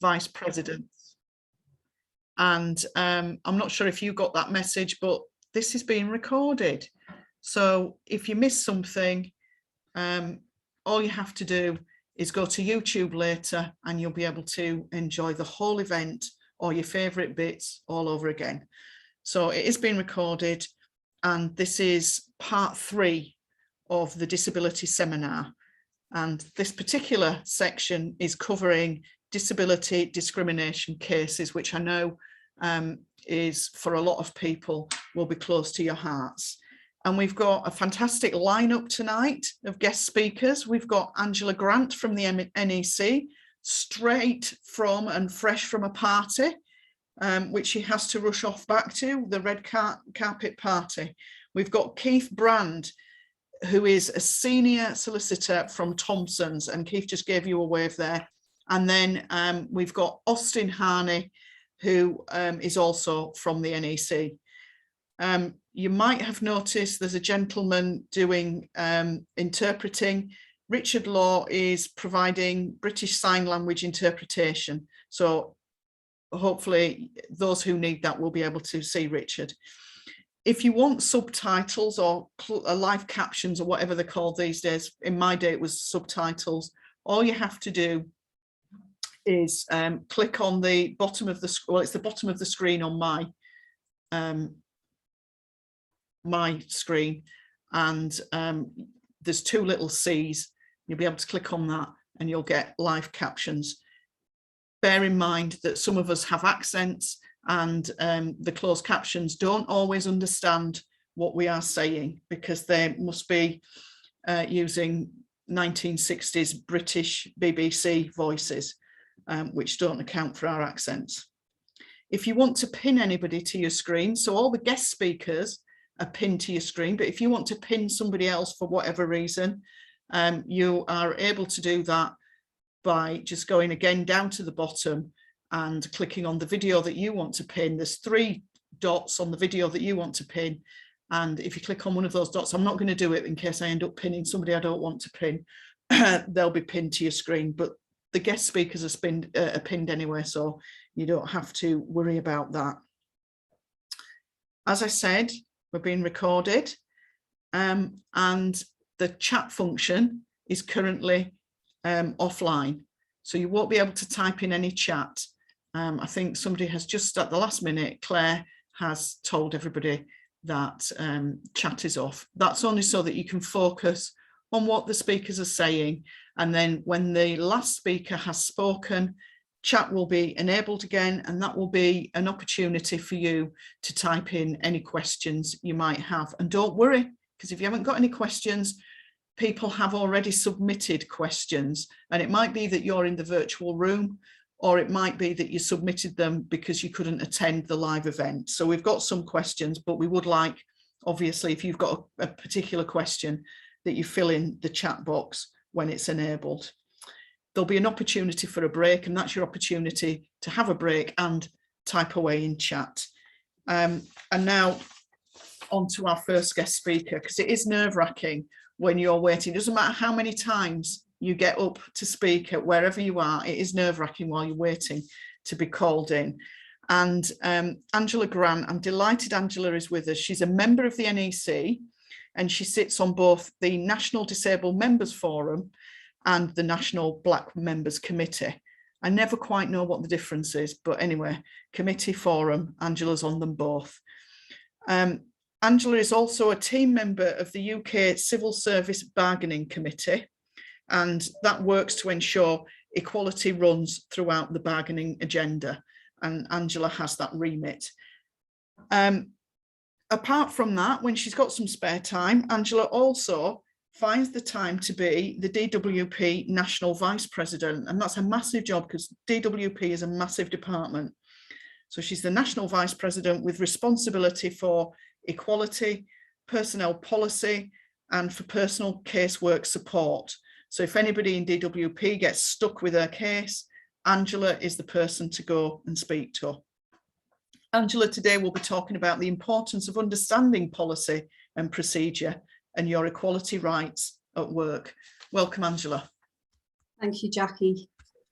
vice presidents. And I'm not sure if you got that message, but this is being recorded. So if you miss something, all you have to do is go to YouTube later and you'll be able to enjoy the whole event or your favourite bits all over again. So it is being recorded, and this is part 3 of the disability seminar. And this particular section is covering disability discrimination cases, which I know is for a lot of people will be close to your hearts. And we've got a fantastic lineup tonight of guest speakers. We've got Angela Grant from the NEC, straight from and fresh from a party, which she has to rush off back to, the red carpet party. We've got Keith Brand, who is a senior solicitor from Thompson's, and Keith just gave you a wave there. And then we've got Austin Harney, who is also from the NEC. You might have noticed there's a gentleman doing interpreting. Richard Law is providing British Sign Language interpretation. So hopefully those who need that will be able to see Richard. If you want subtitles or live captions or whatever they're called these days, in my day it was subtitles, all you have to do is click on the bottom of the, well, it's the bottom of the screen on my screen, and there's 2 little C's. You'll be able to click on that and you'll get live captions. Bear in mind that some of us have accents, and the closed captions don't always understand what we are saying because they must be using 1960s British BBC voices, which don't account for our accents. If you want to pin anybody to your screen, so all the guest speakers are pinned to your screen, but if you want to pin somebody else for whatever reason, you are able to do that by just going again down to the bottom and clicking on the video that you want to pin. There's 3 dots on the video that you want to pin, and if you click on one of those dots, I'm not going to do it in case I end up pinning somebody I don't want to pin, they'll be pinned to your screen, but the guest speakers are pinned anyway, so you don't have to worry about that. As I said, we're being recorded, and the chat function is currently offline, so you won't be able to type in any chat. I think somebody has just at the last minute, Claire has told everybody that chat is off. That's only so that you can focus on what the speakers are saying, and then when the last speaker has spoken, chat will be enabled again, and that will be an opportunity for you to type in any questions you might have. And don't worry, because if you haven't got any questions, people have already submitted questions, and it might be that you're in the virtual room, or it might be that you submitted them because you couldn't attend the live event. So we've got some questions, but we would like, obviously, if you've got a particular question, that you fill in the chat box when it's enabled. There'll be an opportunity for a break, and that's your opportunity to have a break and type away in chat. And now on to our first guest speaker, because it is nerve-wracking when you're waiting. It doesn't matter how many times you get up to speak at wherever you are, it is nerve-wracking while you're waiting to be called in. And Angela Grant, I'm delighted Angela is with us. She's a member of the NEC, and she sits on both the National Disabled Members Forum and the National Black Members Committee. I never quite know what the difference is, but anyway, committee, forum, Angela's on them both. Angela is also a team member of the UK Civil Service Bargaining Committee, and that works to ensure equality runs throughout the bargaining agenda, and Angela has that remit. Apart from that, when she's got some spare time, Angela also finds the time to be the DWP National Vice President, and that's a massive job because DWP is a massive department. So she's the National Vice President with responsibility for equality, personnel policy, and for personal casework support. So if anybody in DWP gets stuck with their case, Angela is the person to go and speak to. Angela today will be talking about the importance of understanding policy and procedure and your equality rights at work. Welcome, Angela. Thank you, Jackie.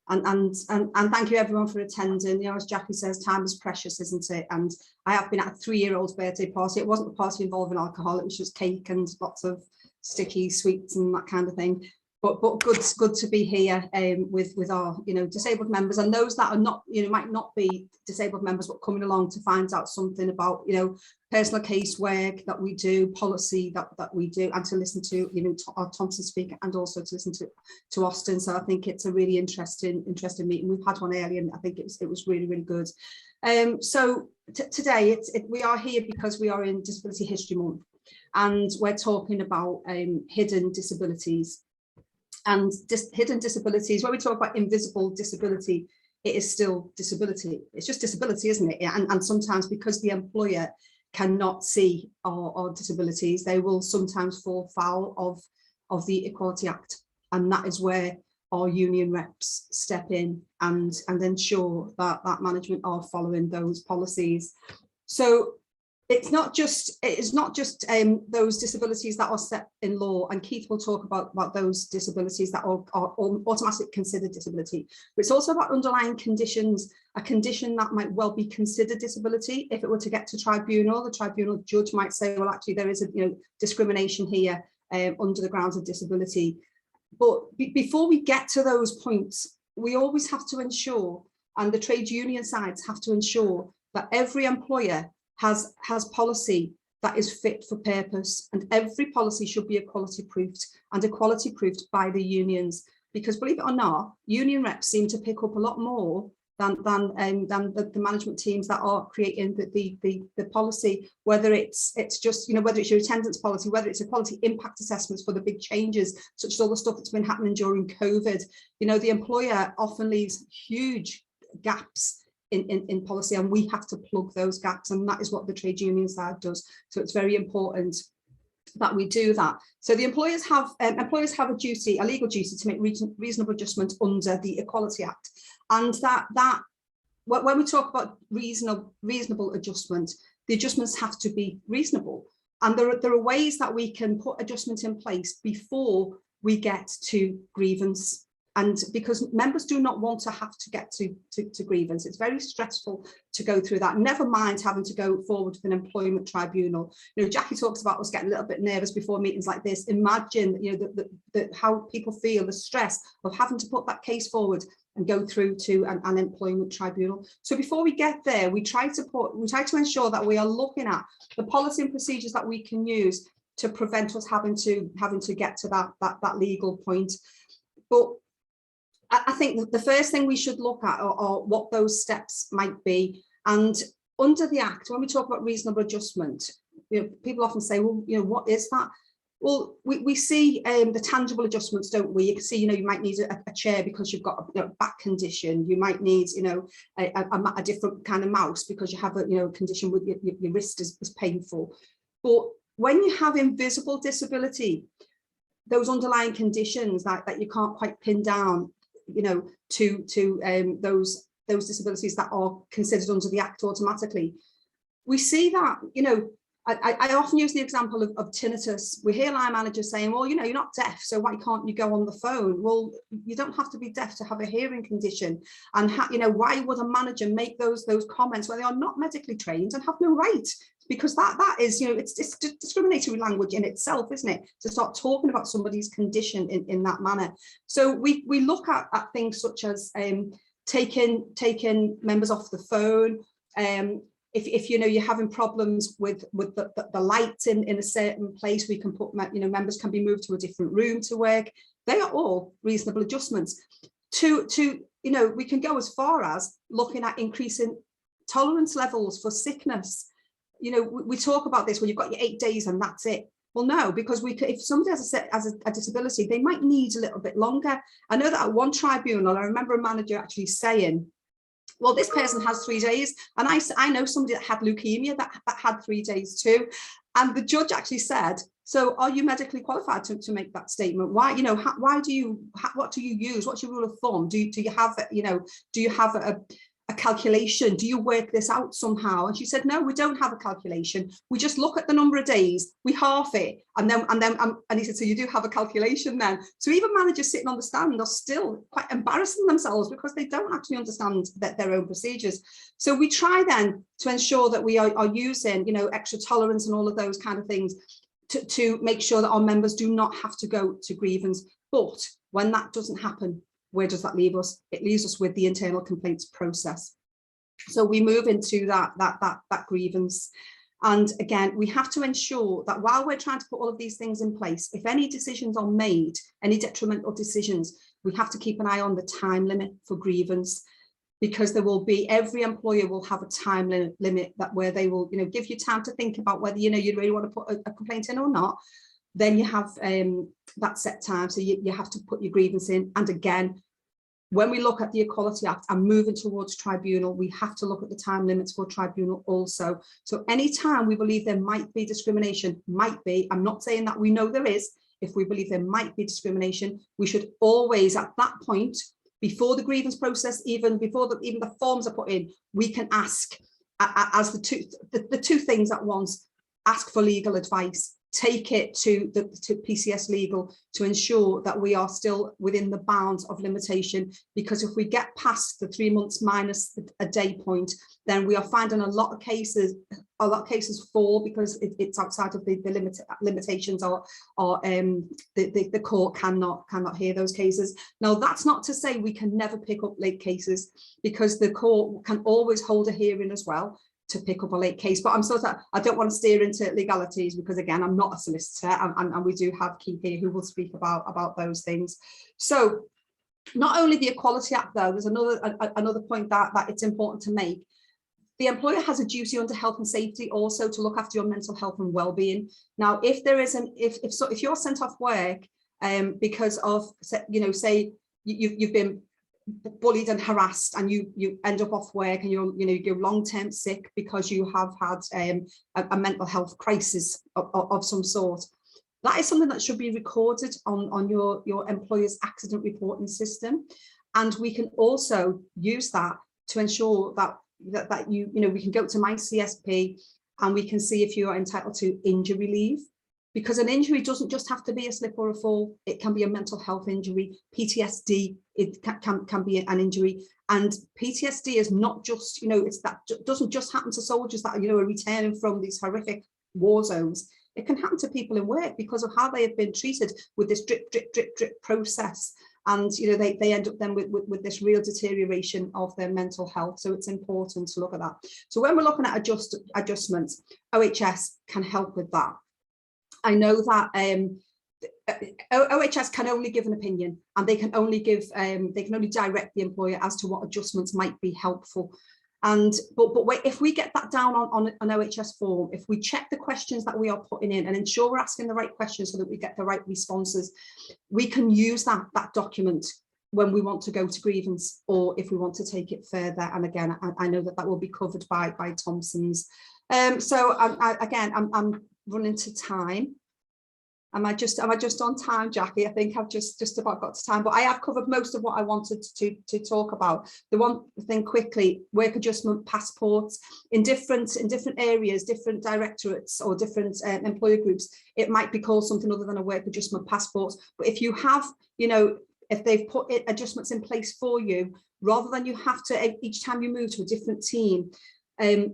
And thank you everyone for attending. You know, as Jackie says, time is precious, isn't it? And I have been at a 3-year-old's birthday party. It wasn't a party involving alcohol, it was just cake and lots of sticky sweets and that kind of thing. But good to be here with our, you know, disabled members, and those that are not, you know, might not be disabled members, but coming along to find out something about, you know, personal casework that we do, policy that we do, and to listen to, you know, our Thompson speaker, and also to listen to Austin. So I think it's a really interesting meeting. We've had one earlier, and I think it was really good. So today we are here because we are in Disability History Month, and we're talking about hidden disabilities. And hidden disabilities, when we talk about invisible disability, it is still disability. It's just disability, isn't it? And sometimes, because the employer cannot see our disabilities, they will sometimes fall foul of the Equality Act. And that is where our union reps step in and ensure that management are following those policies. So it's not just those disabilities that are set in law, and Keith will talk about those disabilities that are automatically considered disability, but it's also about underlying conditions, a condition that might well be considered disability. If it were to get to tribunal, the tribunal judge might say, well, actually there is a, you know, discrimination here under the grounds of disability. But before we get to those points, we always have to ensure, and the trade union sides have to ensure, that every employer has policy that is fit for purpose, and every policy should be equality proofed, and equality proofed by the unions. Because believe it or not, union reps seem to pick up a lot more than the management teams that are creating the policy, whether it's just, you know, whether it's your attendance policy, whether it's equality impact assessments for the big changes, such as all the stuff that's been happening during COVID. You know, the employer often leaves huge gaps in policy, and we have to plug those gaps, and that is what the trade union side does. So it's very important that we do that. So the employers have a duty, a legal duty, to make reasonable adjustment under the Equality Act, and that when we talk about reasonable adjustment, the adjustments have to be reasonable, and there are ways that we can put adjustment in place before we get to grievance. And because members do not want to have to get to grievance, it's very stressful to go through that, never mind having to go forward with an employment tribunal. You know, Jackie talks about us getting a little bit nervous before meetings like this. Imagine, you know, how people feel, the stress of having to put that case forward and go through to an employment tribunal. So before we get there, we try to ensure that we are looking at the policy and procedures that we can use to prevent us having to get to that legal point. But I think the first thing we should look at are what those steps might be. And under the Act, when we talk about reasonable adjustment, you know, people often say, well, you know, what is that? Well, we see the tangible adjustments, don't we? You can see, you know, you might need a chair because you've got a back condition. You might need, you know, a different kind of mouse because you have a, you know, condition with your wrist is painful. But when you have invisible disability, those underlying conditions that you can't quite pin down, you know, to those disabilities that are considered under the Act automatically. We see that, you know, I often use the example of tinnitus. We hear line managers saying, well, you know, you're not deaf, so why can't you go on the phone? Well, you don't have to be deaf to have a hearing condition. And, you know, why would a manager make those comments when they are not medically trained and have no right? Because that is, you know, it's discriminatory language in itself, isn't it? To start talking about somebody's condition in that manner. So we look at things such as taking members off the phone. If you know you're having problems with the lights in a certain place, we can put, you know, members can be moved to a different room to work. They are all reasonable adjustments. To you know, we can go as far as looking at increasing tolerance levels for sickness. You know, we talk about this when you've got your 8 days and that's it. Well, no, because if somebody has a disability, they might need a little bit longer. I know that at one tribunal, I remember a manager actually saying, well, this person has 3 days. And I know somebody that had leukemia that had 3 days too. And the judge actually said, so are you medically qualified to make that statement? Why, you know, what do you use? What's your rule of thumb? Do you have, you know, do you have a calculation? Do you work this out somehow? And she said, no, we don't have a calculation. We just look at the number of days, we half it, and he said, so you do have a calculation then? So even managers sitting on the stand are still quite embarrassing themselves because they don't actually understand their own procedures. So we try then to ensure that we are using, you know, extra tolerance and all of those kind of things to make sure that our members do not have to go to grievance. But when that doesn't happen, where does that leave us? It leaves us with the internal complaints process. So we move into that grievance. And again, we have to ensure that while we're trying to put all of these things in place, if any decisions are made, any detrimental decisions, we have to keep an eye on the time limit for grievance, because there will be, every employer will have a time limit that where they will, you know, give you time to think about whether, you know, you really want to put a complaint in or not. Then you have that set time, so you have to put your grievance in. And again, when we look at the Equality Act and moving towards tribunal, we have to look at the time limits for tribunal also. So any time we believe there might be discrimination, I'm not saying that we know there is, if we believe there might be discrimination, we should always at that point, before the grievance process, even before even the forms are put in, we can ask as the two things at once, ask for legal advice, take it to PCS Legal to ensure that we are still within the bounds of limitation. Because if we get past the 3 months minus a day point, then we are finding a lot of cases fall because it's outside of the limitations, or the court cannot hear those cases. Now, that's not to say we can never pick up late cases, because the court can always hold a hearing as well to pick up a late case. But I don't want to steer into legalities, because again, I'm not a solicitor, and we do have Keith here who will speak about those things. So not only the Equality Act, though, there's another point that it's important to make. The employer has a duty under health and safety also to look after your mental health and well-being. Now, if there is if you're sent off work because of, you know, say you've been bullied and harassed, and you end up off work, and you're long-term sick because you have had a mental health crisis of some sort, that is something that should be recorded on your employer's accident reporting system. And we can also use that to ensure that we can go to my CSP and we can see if you are entitled to injury leave, because an injury doesn't just have to be a slip or a fall. It can be a mental health injury. PTSD, it can be an injury. And PTSD is not just, doesn't just happen to soldiers that are returning from these horrific war zones. It can happen to people in work because of how they have been treated with this drip process. And they end up then with this real deterioration of their mental health. So it's important to look at that. So when we're looking at adjustments, OHS can help with that. I know that OHS can only give an opinion, and they can only direct the employer as to what adjustments might be helpful. And but if we get that down on an OHS form, if we check the questions that we are putting in and ensure we're asking the right questions so that we get the right responses, we can use that document when we want to go to grievance, or if we want to take it further. And again, I know that will be covered by Thompson's. So I'm running to time. Am I just on time, Jackie? I think I've just about got to time, but I have covered most of what I wanted to talk about. The one thing quickly, work adjustment passports in different areas, different directorates or different employer groups, it might be called something other than a work adjustment passport. But if you have, if they've put adjustments in place for you, rather than you have to each time you move to a different team,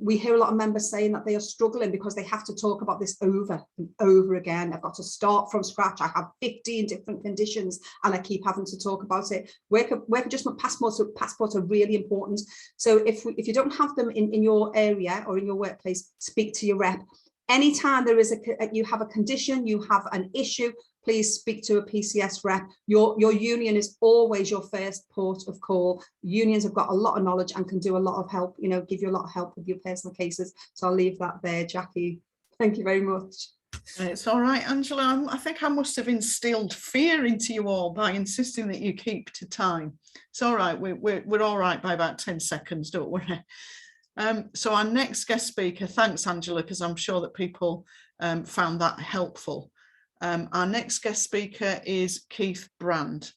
we hear a lot of members saying that they are struggling because they have to talk about this over and over again. I've got to start from scratch. I have 15 different conditions and I keep having to talk about it. Work adjustment passports are really important. So if you don't have them in your area or in your workplace, speak to your rep. Anytime there is you have a condition, you have an issue, please speak to a PCS rep. Your union is always your first port of call. Unions have got a lot of knowledge and can do a lot of help, give you a lot of help with your personal cases. So I'll leave that there, Jackie. Thank you very much. It's all right, Angela. I think I must have instilled fear into you all by insisting that you keep to time. It's all right. We're all right by about 10 seconds, don't worry. So our next guest speaker, thanks, Angela, because I'm sure that people found that helpful. Our next guest speaker is Keith Brand.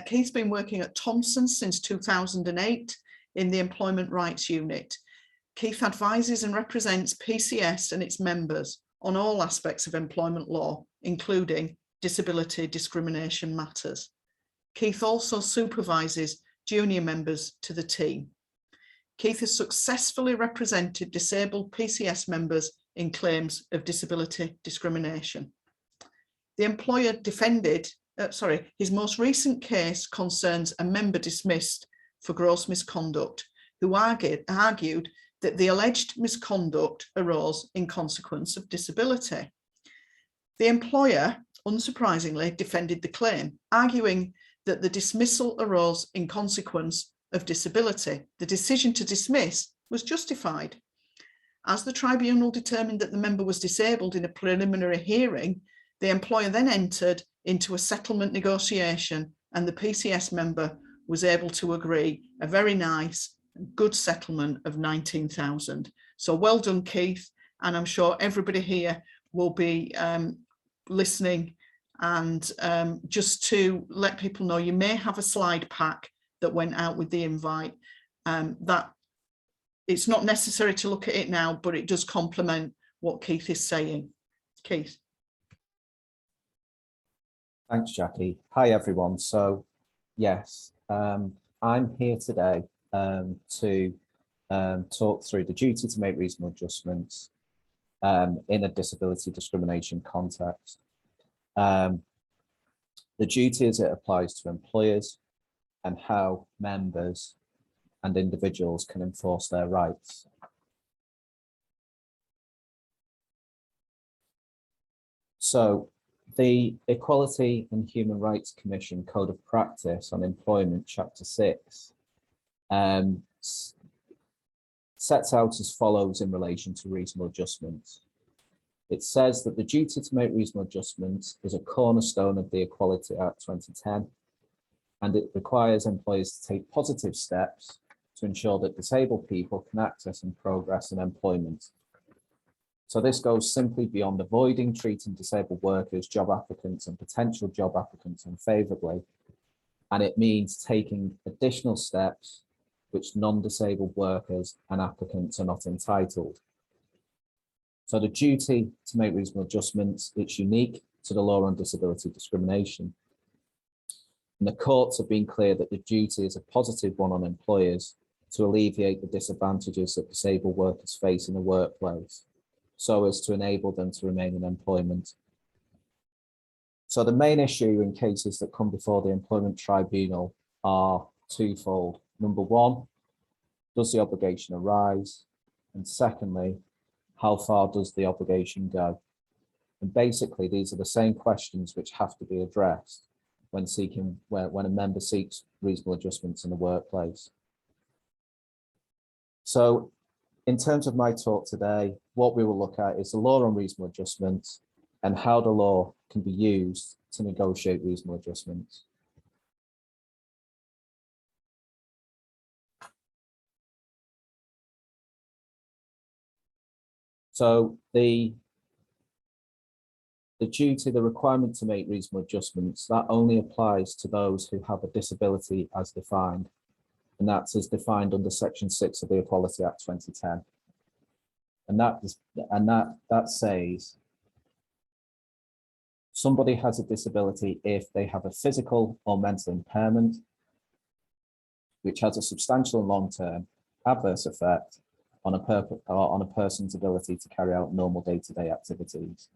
Keith's been working at Thompson since 2008. in the Employment Rights Unit. Keith advises and represents PCS and its members on all aspects of employment law, including disability discrimination matters. Keith also supervises junior members to the team. Keith has successfully represented disabled PCS members in claims of disability discrimination. The employer his most recent case concerns a member dismissed for gross misconduct who argued that the alleged misconduct arose in consequence of disability. The employer, unsurprisingly, defended the claim, arguing that the dismissal arose in consequence of disability. The decision to dismiss was justified. As the tribunal determined that the member was disabled in a preliminary hearing, the employer then entered into a settlement negotiation, and the PCS member was able to agree a very nice, good settlement of 19,000. So well done, Keith. And I'm sure everybody here will be listening. And just to let people know, you may have a slide pack that went out with the invite. That it's not necessary to look at it now, but it does complement what Keith is saying. Keith. Thanks, Jackie. Hi, everyone. So, yes, I'm here today to talk through the duty to make reasonable adjustments in a disability discrimination context. The duty as it applies to employers and how members and individuals can enforce their rights. So, the Equality and Human Rights Commission Code of Practice on Employment, Chapter 6, sets out as follows in relation to reasonable adjustments. It says that the duty to make reasonable adjustments is a cornerstone of the Equality Act 2010, and it requires employers to take positive steps to ensure that disabled people can access and progress in employment. So this goes simply beyond avoiding treating disabled workers, job applicants, and potential job applicants unfavorably. And it means taking additional steps which non-disabled workers and applicants are not entitled. So the duty to make reasonable adjustments, it's unique to the law on disability discrimination. And the courts have been clear that the duty is a positive one on employers to alleviate the disadvantages that disabled workers face in the workplace, so as to enable them to remain in employment. So the main issue in cases that come before the employment tribunal are twofold. Number one, does the obligation arise? And secondly, how far does the obligation go? And basically, these are the same questions which have to be addressed when a member seeks reasonable adjustments in the workplace. So in terms of my talk today, what we will look at is the law on reasonable adjustments and how the law can be used to negotiate reasonable adjustments. So the duty, the requirement to make reasonable adjustments, that only applies to those who have a disability as defined. And that's as defined under Section 6 of the Equality Act 2010. And that says somebody has a disability if they have a physical or mental impairment, which has a substantial and long-term adverse effect on a person's ability to carry out normal day-to-day activities.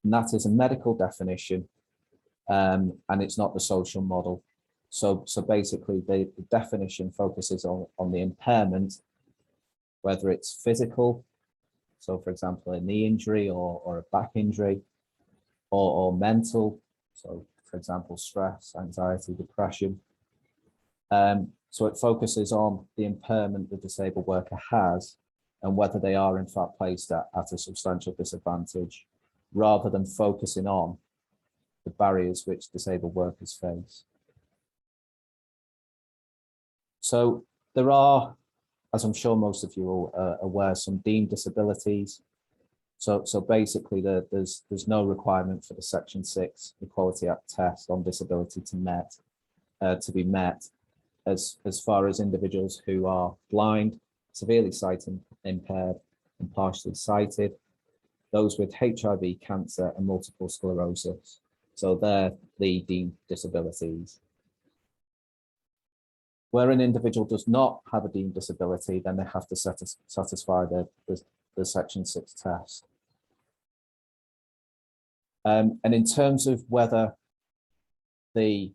And that is a medical definition, and it's not the social model. So basically, the definition focuses on the impairment, whether it's physical, so for example, a knee injury or a back injury, or mental, so for example, stress, anxiety, depression. So it focuses on the impairment the disabled worker has and whether they are in fact placed at a substantial disadvantage, rather than focusing on the barriers which disabled workers face. So there are, as I'm sure most of you are aware, some deemed disabilities. So basically there's no requirement for the Section 6 Equality Act test on disability to be met. as far as individuals who are blind, severely sight impaired, and partially sighted, those with HIV, cancer, and multiple sclerosis. So they're the deemed disabilities. Where an individual does not have a deemed disability, then they have to satisfy the Section 6 test. And in terms of whether the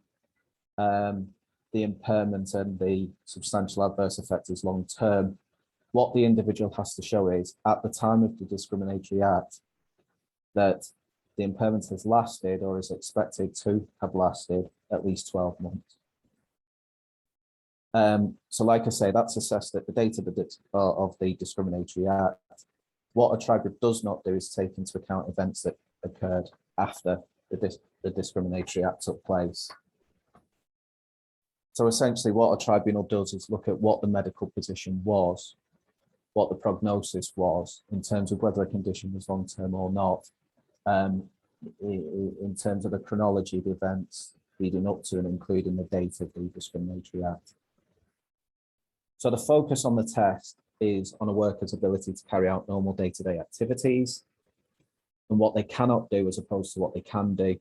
impairment and the substantial adverse effect is long term, what the individual has to show is, at the time of the discriminatory act, that the impairment has lasted or is expected to have lasted at least 12 months. So like I say, that's assessed at the date of the discriminatory act. What a tribunal does not do is take into account events that occurred after the discriminatory act took place. So essentially what a tribunal does is look at what the medical position was, what the prognosis was in terms of whether a condition was long-term or not, in terms of the chronology of the events leading up to and including the date of the discriminatory act. So the focus on the test is on a worker's ability to carry out normal day-to-day activities and what they cannot do as opposed to what they can do.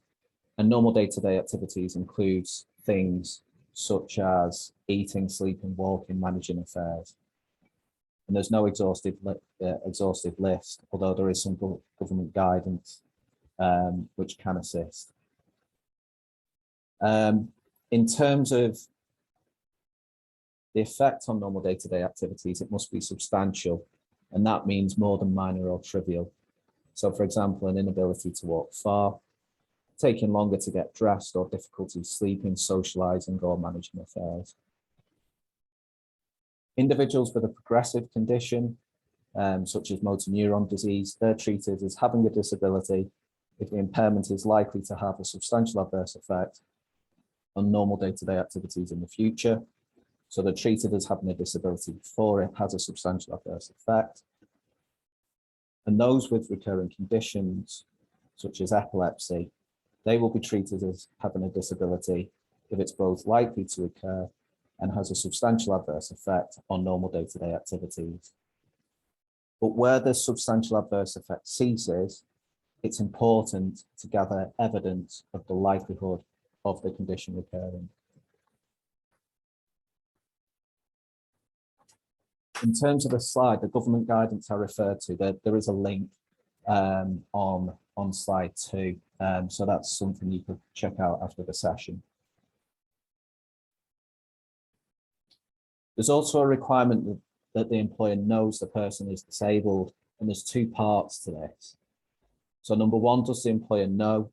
And normal day-to-day activities includes things such as eating, sleeping, walking, managing affairs. And there's no exhaustive list, although there is some government guidance which can assist. In terms of the effect on normal day-to-day activities, it must be substantial, and that means more than minor or trivial. So for example, an inability to walk far, taking longer to get dressed, or difficulty sleeping, socializing, or managing affairs. Individuals with a progressive condition, such as motor neuron disease, they're treated as having a disability if the impairment is likely to have a substantial adverse effect on normal day-to-day activities in the future. So they're treated as having a disability before it has a substantial adverse effect. And those with recurring conditions, such as epilepsy, they will be treated as having a disability if it's both likely to occur and has a substantial adverse effect on normal day-to-day activities. But where the substantial adverse effect ceases, it's important to gather evidence of the likelihood of the condition recurring. In terms of the slide, the government guidance I referred to, there is a link on slide 2. So that's something you could check out after the session. There's also a requirement that the employer knows the person is disabled, and there's 2 parts to this. So number 1, does the employer know,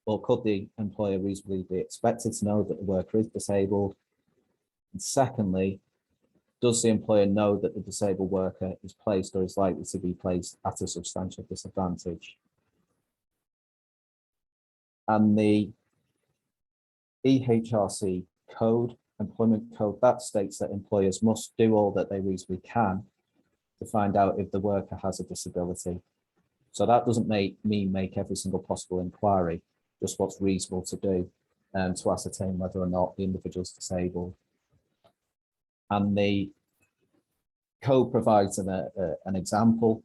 or could the employer reasonably be expected to know that the worker is disabled? And secondly, does the employer know that the disabled worker is placed or is likely to be placed at a substantial disadvantage? And the EHRC code, employment code, that states that employers must do all that they reasonably can to find out if the worker has a disability. So that doesn't mean make every single possible inquiry, just what's reasonable to do to ascertain whether or not the individual is disabled. And the code provides an example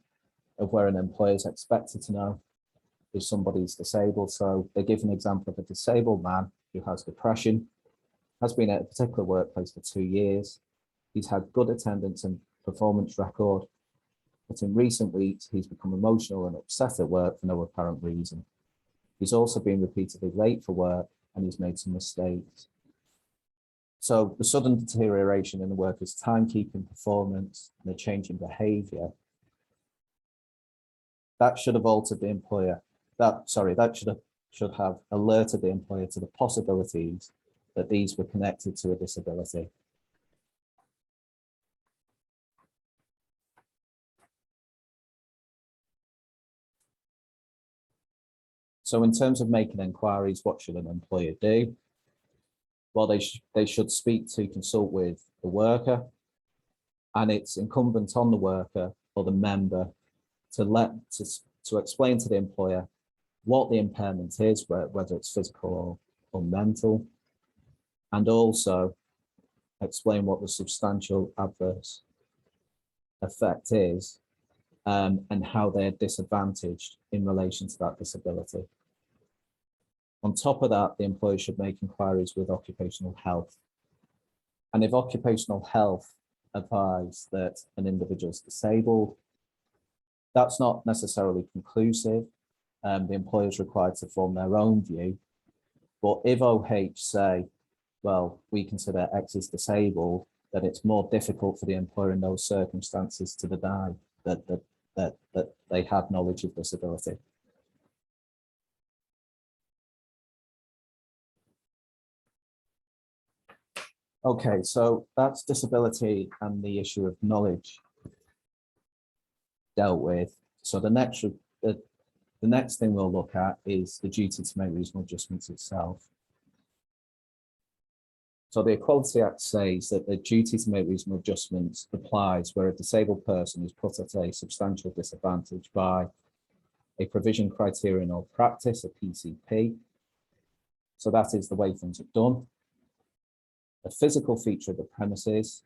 of where an employer is expected to know if somebody is disabled. So they give an example of a disabled man who has depression, has been at a particular workplace for 2 years. He's had good attendance and performance record, but in recent weeks, he's become emotional and upset at work for no apparent reason. He's also been repeatedly late for work and he's made some mistakes. So the sudden deterioration in the worker's timekeeping performance and the change in behavior, that should have altered the employer, that should have alerted the employer to the possibilities that these were connected to a disability. So in terms of making inquiries, what should an employer do? Well, they should consult with the worker, and it's incumbent on the worker or the member to explain to the employer what the impairment is, whether it's physical or mental, and also explain what the substantial adverse effect is, and how they're disadvantaged in relation to that disability. On top of that, the employer should make inquiries with occupational health. And if occupational health advise that an individual is disabled, that's not necessarily conclusive. The employer is required to form their own view. But if OH say, well, we consider X is disabled, then it's more difficult for the employer in those circumstances to deny that they had knowledge of disability. Okay, so that's disability and the issue of knowledge dealt with. So the next thing we'll look at is the duty to make reasonable adjustments itself. So the Equality Act says that the duty to make reasonable adjustments applies where a disabled person is put at a substantial disadvantage by a provision, criterion or practice, a PCP. So that is the way things are done. A physical feature of the premises.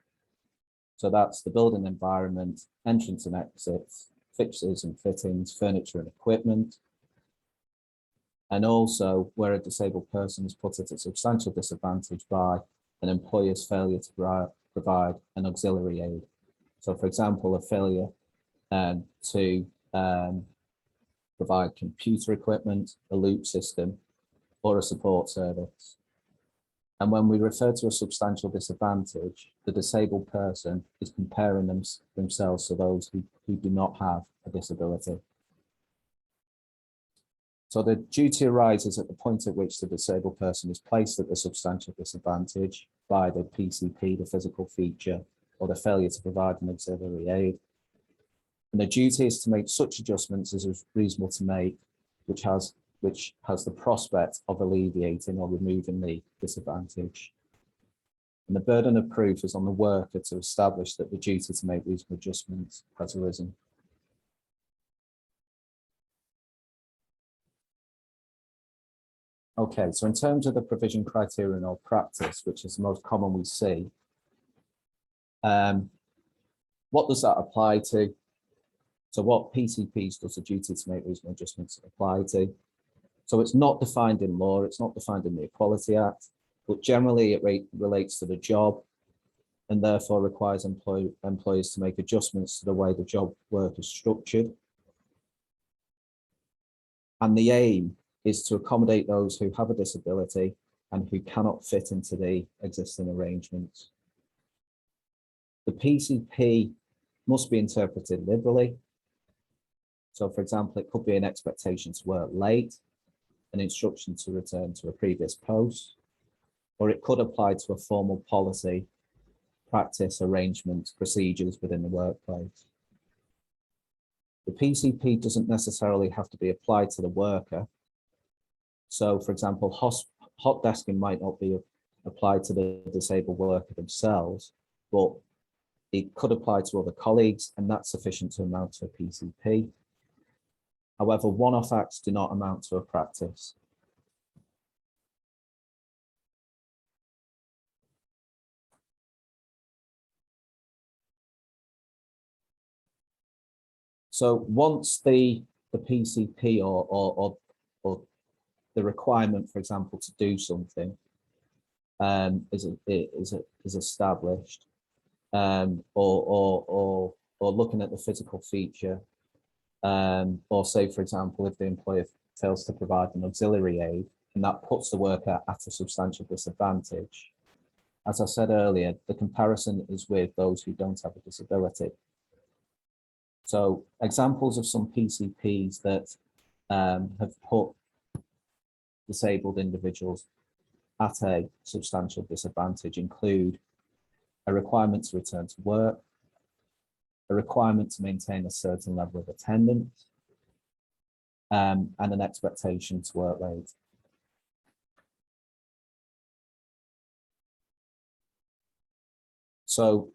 So that's the building environment, entrance and exits, fixtures and fittings, furniture and equipment. And also where a disabled person is put at a substantial disadvantage by an employer's failure to provide an auxiliary aid. So for example, a failure to provide computer equipment, a loop system, or a support service. And when we refer to a substantial disadvantage, the disabled person is comparing themselves to those who do not have a disability. So the duty arises at the point at which the disabled person is placed at a substantial disadvantage by the PCP, the physical feature, or the failure to provide an auxiliary aid. And the duty is to make such adjustments as is reasonable to make, which has the prospect of alleviating or removing the disadvantage. And the burden of proof is on the worker to establish that the duty to make reasonable adjustments has arisen. Okay, so in terms of the provision, criterion or practice, which is the most common we see, what does that apply to? So what PCPs does the duty to make reasonable adjustments apply to? So it's not defined in law, it's not defined in the Equality Act, but generally it relates to the job and therefore requires employers to make adjustments to the way the job work is structured. And the aim is to accommodate those who have a disability and who cannot fit into the existing arrangements. The PCP must be interpreted liberally. So for example, it could be an expectation to work late, an instruction to return to a previous post, or it could apply to a formal policy, practice, arrangements, procedures within the workplace. The PCP doesn't necessarily have to be applied to the worker. So for example, hot desking might not be applied to the disabled worker themselves, but it could apply to other colleagues, and that's sufficient to amount to a PCP. However, one-off acts do not amount to a practice. So once the PCP or the requirement, for example, to do something is established, or looking at the physical feature, or say, for example, if the employer fails to provide an auxiliary aid, and that puts the worker at a substantial disadvantage. As I said earlier, the comparison is with those who don't have a disability. So examples of some PCPs that have put disabled individuals at a substantial disadvantage include a requirement to return to work, a requirement to maintain a certain level of attendance, and an expectation to work late. So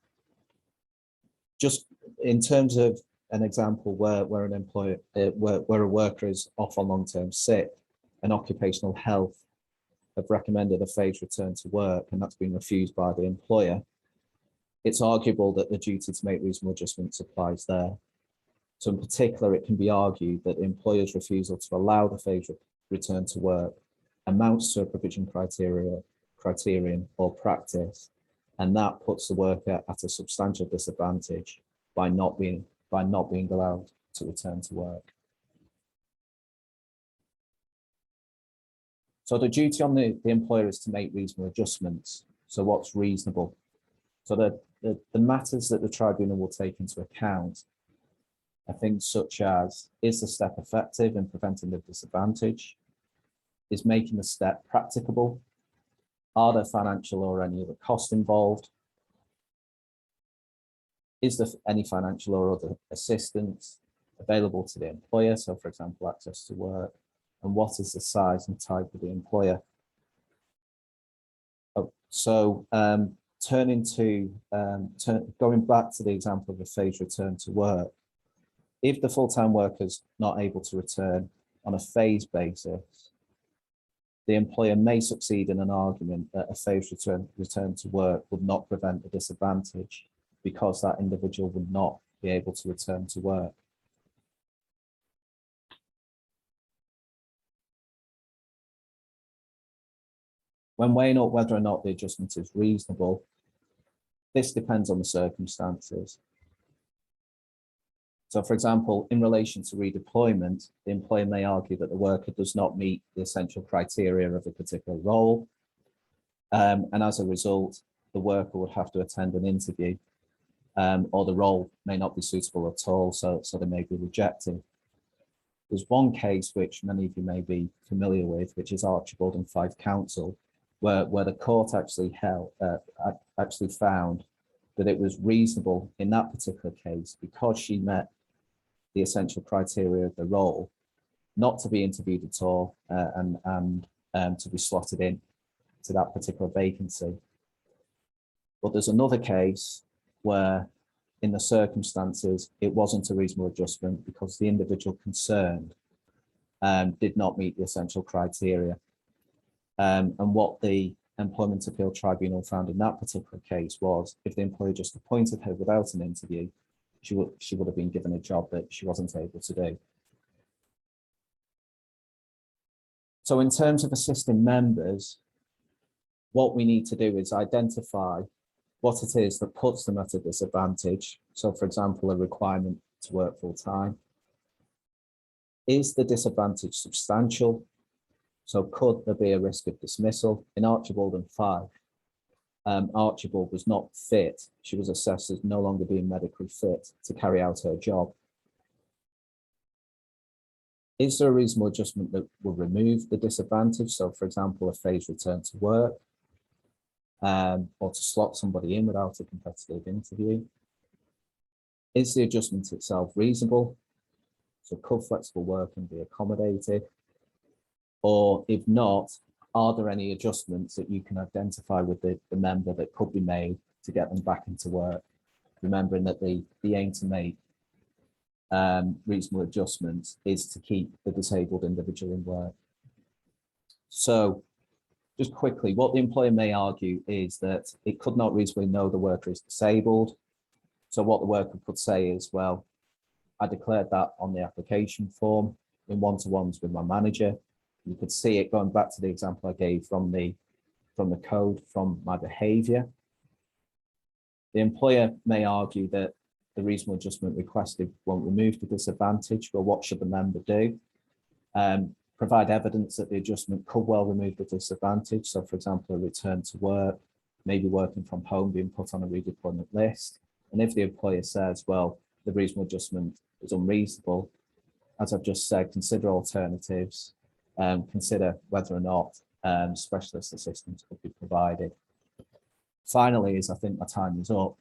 just in terms of an example where an employer, where a worker is off on long-term sick, an occupational health have recommended a phased return to work and that's been refused by the employer, it's arguable that the duty to make reasonable adjustments applies there. So in particular, it can be argued that the employer's refusal to allow the phased return to work amounts to a provision criterion or practice, and that puts the worker at a substantial disadvantage by not being allowed to return to work. So the duty on the employer is to make reasonable adjustments. So what's reasonable? So the matters that the tribunal will take into account are things such as, is the step effective in preventing the disadvantage? Is making the step practicable? Are there financial or any other cost involved? Is there any financial or other assistance available to the employer? So for example, access to work. And what is the size and type of the employer? Going back to the example of a phased return to work, if the full-time worker is not able to return on a phased basis, the employer may succeed in an argument that a phased return to work would not prevent a disadvantage because that individual would not be able to return to work. When weighing up whether or not the adjustment is reasonable, this depends on the circumstances. So for example, in relation to redeployment, the employer may argue that the worker does not meet the essential criteria of a particular role. And as a result, the worker would have to attend an interview, or the role may not be suitable at all, so they may be rejected. There's one case which many of you may be familiar with, which is Archibald and Fife Council, where the court actually found that it was reasonable in that particular case, because she met the essential criteria of the role, not to be interviewed at all and to be slotted in to that particular vacancy. But there's another case where, in the circumstances, it wasn't a reasonable adjustment because the individual concerned did not meet the essential criteria. And what the Employment Appeal Tribunal found in that particular case was, if the employer just appointed her without an interview, she would have been given a job that she wasn't able to do. So in terms of assisting members, what we need to do is identify what it is that puts them at a disadvantage. So for example, a requirement to work full time. Is the disadvantage substantial? So could there be a risk of dismissal? In Archibald and Fife, Archibald was not fit. She was assessed as no longer being medically fit to carry out her job. Is there a reasonable adjustment that will remove the disadvantage? So for example, a phased return to work, or to slot somebody in without a competitive interview. Is the adjustment itself reasonable? So could flexible working be accommodated? Or if not, are there any adjustments that you can identify with the member that could be made to get them back into work? Remembering that the aim to make reasonable adjustments is to keep the disabled individual in work. So just quickly, what the employer may argue is that it could not reasonably know the worker is disabled. So what the worker could say is, well, I declared that on the application form in one-to-ones with my manager. You could see it going back to the example I gave from the code, from my behaviour. The employer may argue that the reasonable adjustment requested won't remove the disadvantage. Well, what should the member do? Provide evidence that the adjustment could well remove the disadvantage. So for example, a return to work, maybe working from home, being put on a redeployment list. And if the employer says, well, the reasonable adjustment is unreasonable, as I've just said, consider alternatives, consider whether or not specialist assistance could be provided. Finally, as I think my time is up,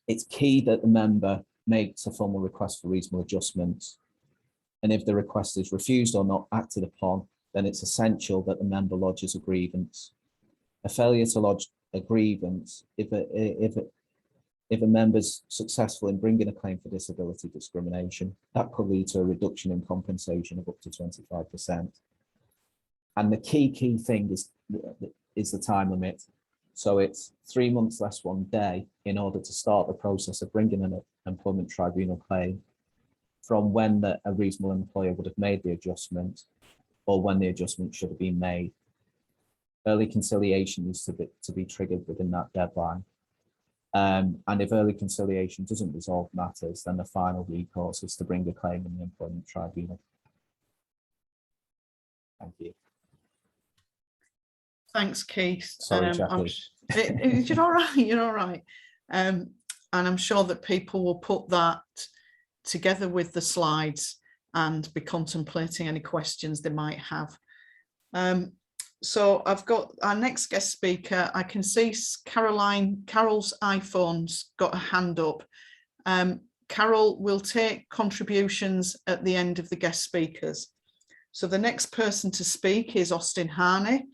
it's key that the member makes a formal request for reasonable adjustments. And if the request is refused or not acted upon, then it's essential that the member lodges a grievance. A failure to lodge a grievance, if a member's successful in bringing a claim for disability discrimination, that could lead to a reduction in compensation of up to 25%. And the key thing is the time limit. So it's 3 months less 1 day in order to start the process of bringing an employment tribunal claim from when a reasonable employer would have made the adjustment or when the adjustment should have been made. Early conciliation needs to be triggered within that deadline. And if early conciliation doesn't resolve matters, then the final recourse is to bring a claim in the employment tribunal. Thank you. Thanks, Keith. Sorry, Jackie. You're all right. You're all right. And I'm sure that people will put that together with the slides and be contemplating any questions they might have. So I've got our next guest speaker. I can see Carol's iPhone's got a hand up. Carol will take contributions at the end of the guest speakers. So the next person to speak is Austin Harney,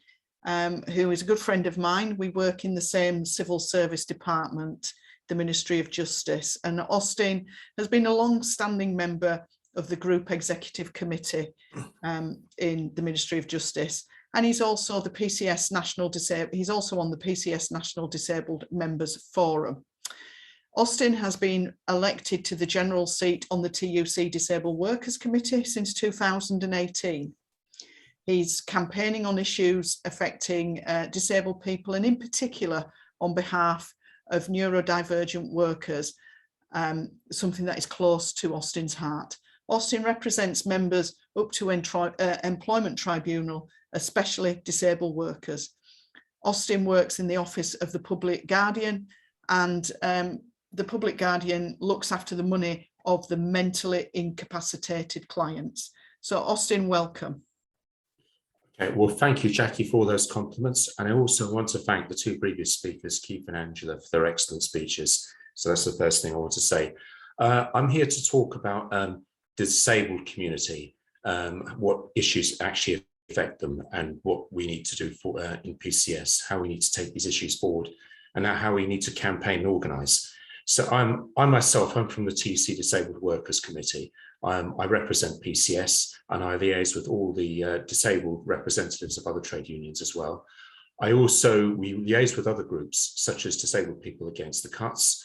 who is a good friend of mine. We work in the same civil service department, the Ministry of Justice. And Austin has been a long-standing member of the Group Executive Committee in the Ministry of Justice. And he's also the PCS National he's also on the PCS National Disabled Members Forum. Austin has been elected to the general seat on the TUC Disabled Workers Committee since 2018. He's campaigning on issues affecting disabled people, and in particular on behalf of neurodivergent workers, something that is close to Austin's heart. Austin represents members up to Employment Tribunal, especially disabled workers. Austin works in the office of the Public Guardian, and the Public Guardian looks after the money of the mentally incapacitated clients. So Austin, welcome. Okay, well, thank you, Jackie, for all those compliments. And I also want to thank the two previous speakers, Keith and Angela, for their excellent speeches. So that's the first thing I want to say. I'm here to talk about the disabled community, what issues actually affect them and what we need to do for in PCS, how we need to take these issues forward and how we need to campaign and organise. So I'm from the TUC Disabled Workers Committee. I represent PCS and I liaise with all the disabled representatives of other trade unions as well. We liaise with other groups such as Disabled People Against the Cuts.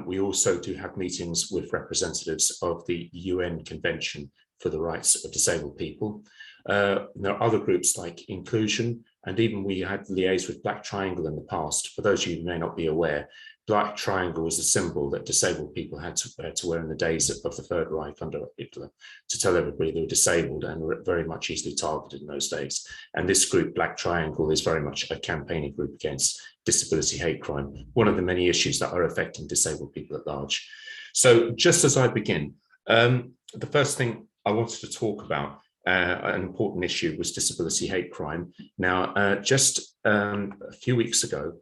We also do have meetings with representatives of the UN Convention for the Rights of Disabled People. There are other groups like Inclusion, and even we had liaised with Black Triangle in the past. For those of you who may not be aware, Black Triangle was a symbol that disabled people had to wear in the days of the Third Reich under Hitler to tell everybody they were disabled and were very much easily targeted in those days. And this group, Black Triangle, is very much a campaigning group against disability hate crime, one of the many issues that are affecting disabled people at large. So just as I begin, the first thing I wanted to talk about, an important issue, was disability hate crime. Now, just a few weeks ago,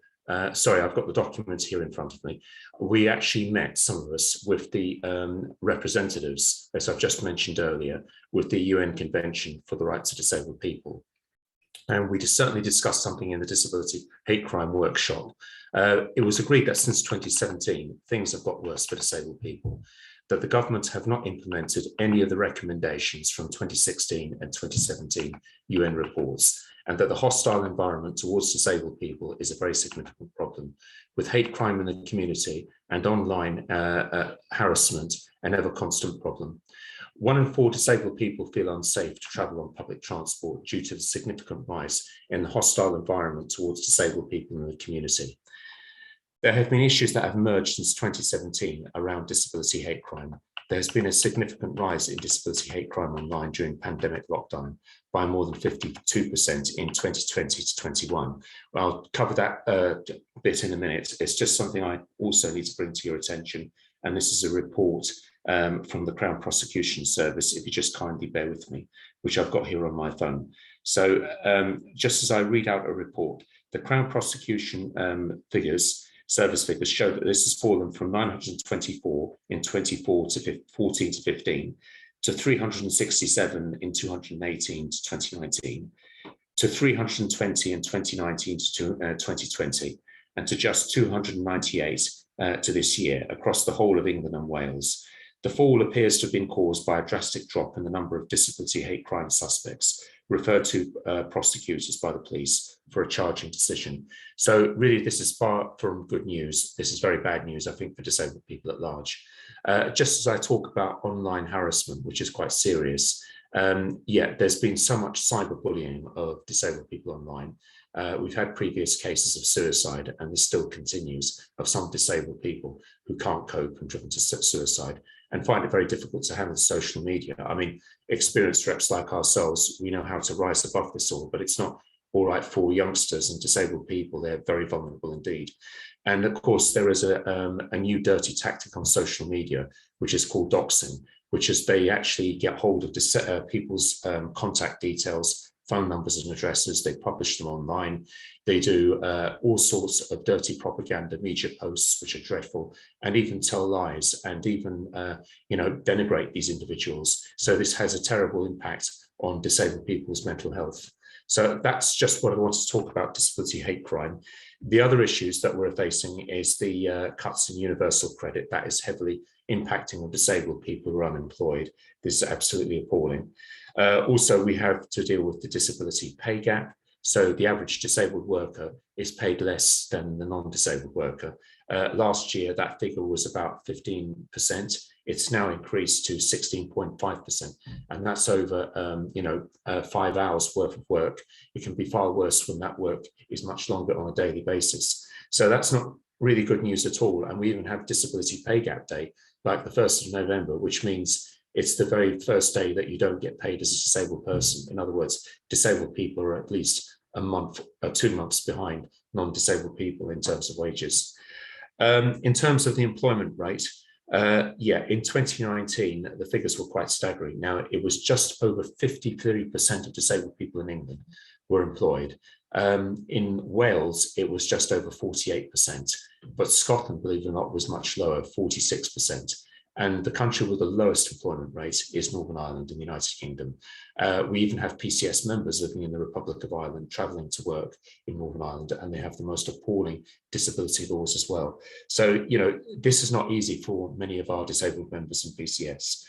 sorry, I've got the documents here in front of me. We actually met, some of us, with the representatives, as I've just mentioned earlier, with the UN Convention for the Rights of Disabled People. And we certainly discussed something in the disability hate crime workshop. It was agreed that since 2017, things have got worse for disabled people, that the government have not implemented any of the recommendations from 2016 and 2017 UN reports, and that the hostile environment towards disabled people is a very significant problem, with hate crime in the community and online harassment an ever constant problem. 1 in 4 disabled people feel unsafe to travel on public transport due to the significant rise in the hostile environment towards disabled people in the community. There have been issues that have emerged since 2017 around disability hate crime. There has been a significant rise in disability hate crime online during pandemic lockdown by more than 52% in 2020 to 21. Well, I'll cover that bit in a minute. It's just something I also need to bring to your attention. And this is a report from the Crown Prosecution Service, if you just kindly bear with me, which I've got here on my phone. So just as I read out a report, the Crown Prosecution service figures show that this has fallen from 924 in 2014 to 15 to 367 in 2018 to 2019, to 320 in 2019 to 2020, and to just 298 to this year across the whole of England and Wales. The fall appears to have been caused by a drastic drop in the number of disability hate crime suspects referred to prosecutors by the police for a charging decision. So really, this is far from good news. This is very bad news, I think, for disabled people at large. Just as I talk about online harassment, which is quite serious, there's been so much cyberbullying of disabled people online. We've had previous cases of suicide, and this still continues, of some disabled people who can't cope and driven to suicide and find it very difficult to handle social media. I mean, experienced reps like ourselves, we know how to rise above this all, but it's not all right for youngsters and disabled people. They're very vulnerable indeed. And of course, there is a new dirty tactic on social media, which is called doxing, which is they actually get hold of people's contact details, phone numbers and addresses. They publish them online. They do all sorts of dirty propaganda, media posts, which are dreadful, and even tell lies and even, denigrate these individuals. So this has a terrible impact on disabled people's mental health. So that's just what I want to talk about disability hate crime. The other issues that we're facing is the cuts in universal credit that is heavily impacting on disabled people who are unemployed. This is absolutely appalling. Also, we have to deal with the disability pay gap. So the average disabled worker is paid less than the non-disabled worker. Last year, that figure was about 15%. It's now increased to 16.5%, and that's over 5 hours worth of work. It can be far worse when that work is much longer on a daily basis. So that's not really good news at all. And we even have Disability Pay Gap Day, like the 1st of November, which means it's the very first day that you don't get paid as a disabled person. In other words, disabled people are at least a month or 2 months behind non-disabled people in terms of wages. In terms of the employment rate, in 2019, the figures were quite staggering. Now, it was just over 53% of disabled people in England were employed. In Wales, it was just over 48%, but Scotland, believe it or not, was much lower, 46%. And the country with the lowest employment rate is Northern Ireland in the United Kingdom. We even have PCS members living in the Republic of Ireland travelling to work in Northern Ireland, and they have the most appalling disability laws as well. So, this is not easy for many of our disabled members in PCS.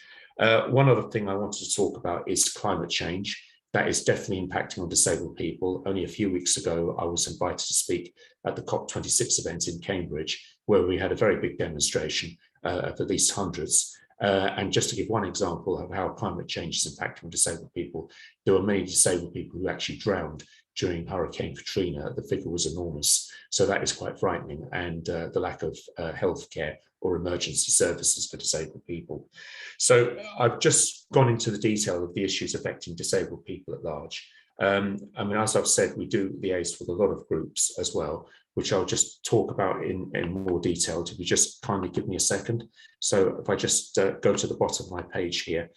One other thing I wanted to talk about is climate change. That is definitely impacting on disabled people. Only a few weeks ago, I was invited to speak at the COP26 event in Cambridge, where we had a very big demonstration of at least hundreds. And just to give one example of how climate change is impacting on disabled people, there were many disabled people who actually drowned during Hurricane Katrina. The figure was enormous. So that is quite frightening, and the lack of healthcare or emergency services for disabled people. So I've just gone into the detail of the issues affecting disabled people at large. As I've said, we do liaise with a lot of groups as well, which I'll just talk about in more detail. If you just kindly give me a second. So if I just go to the bottom of my page here,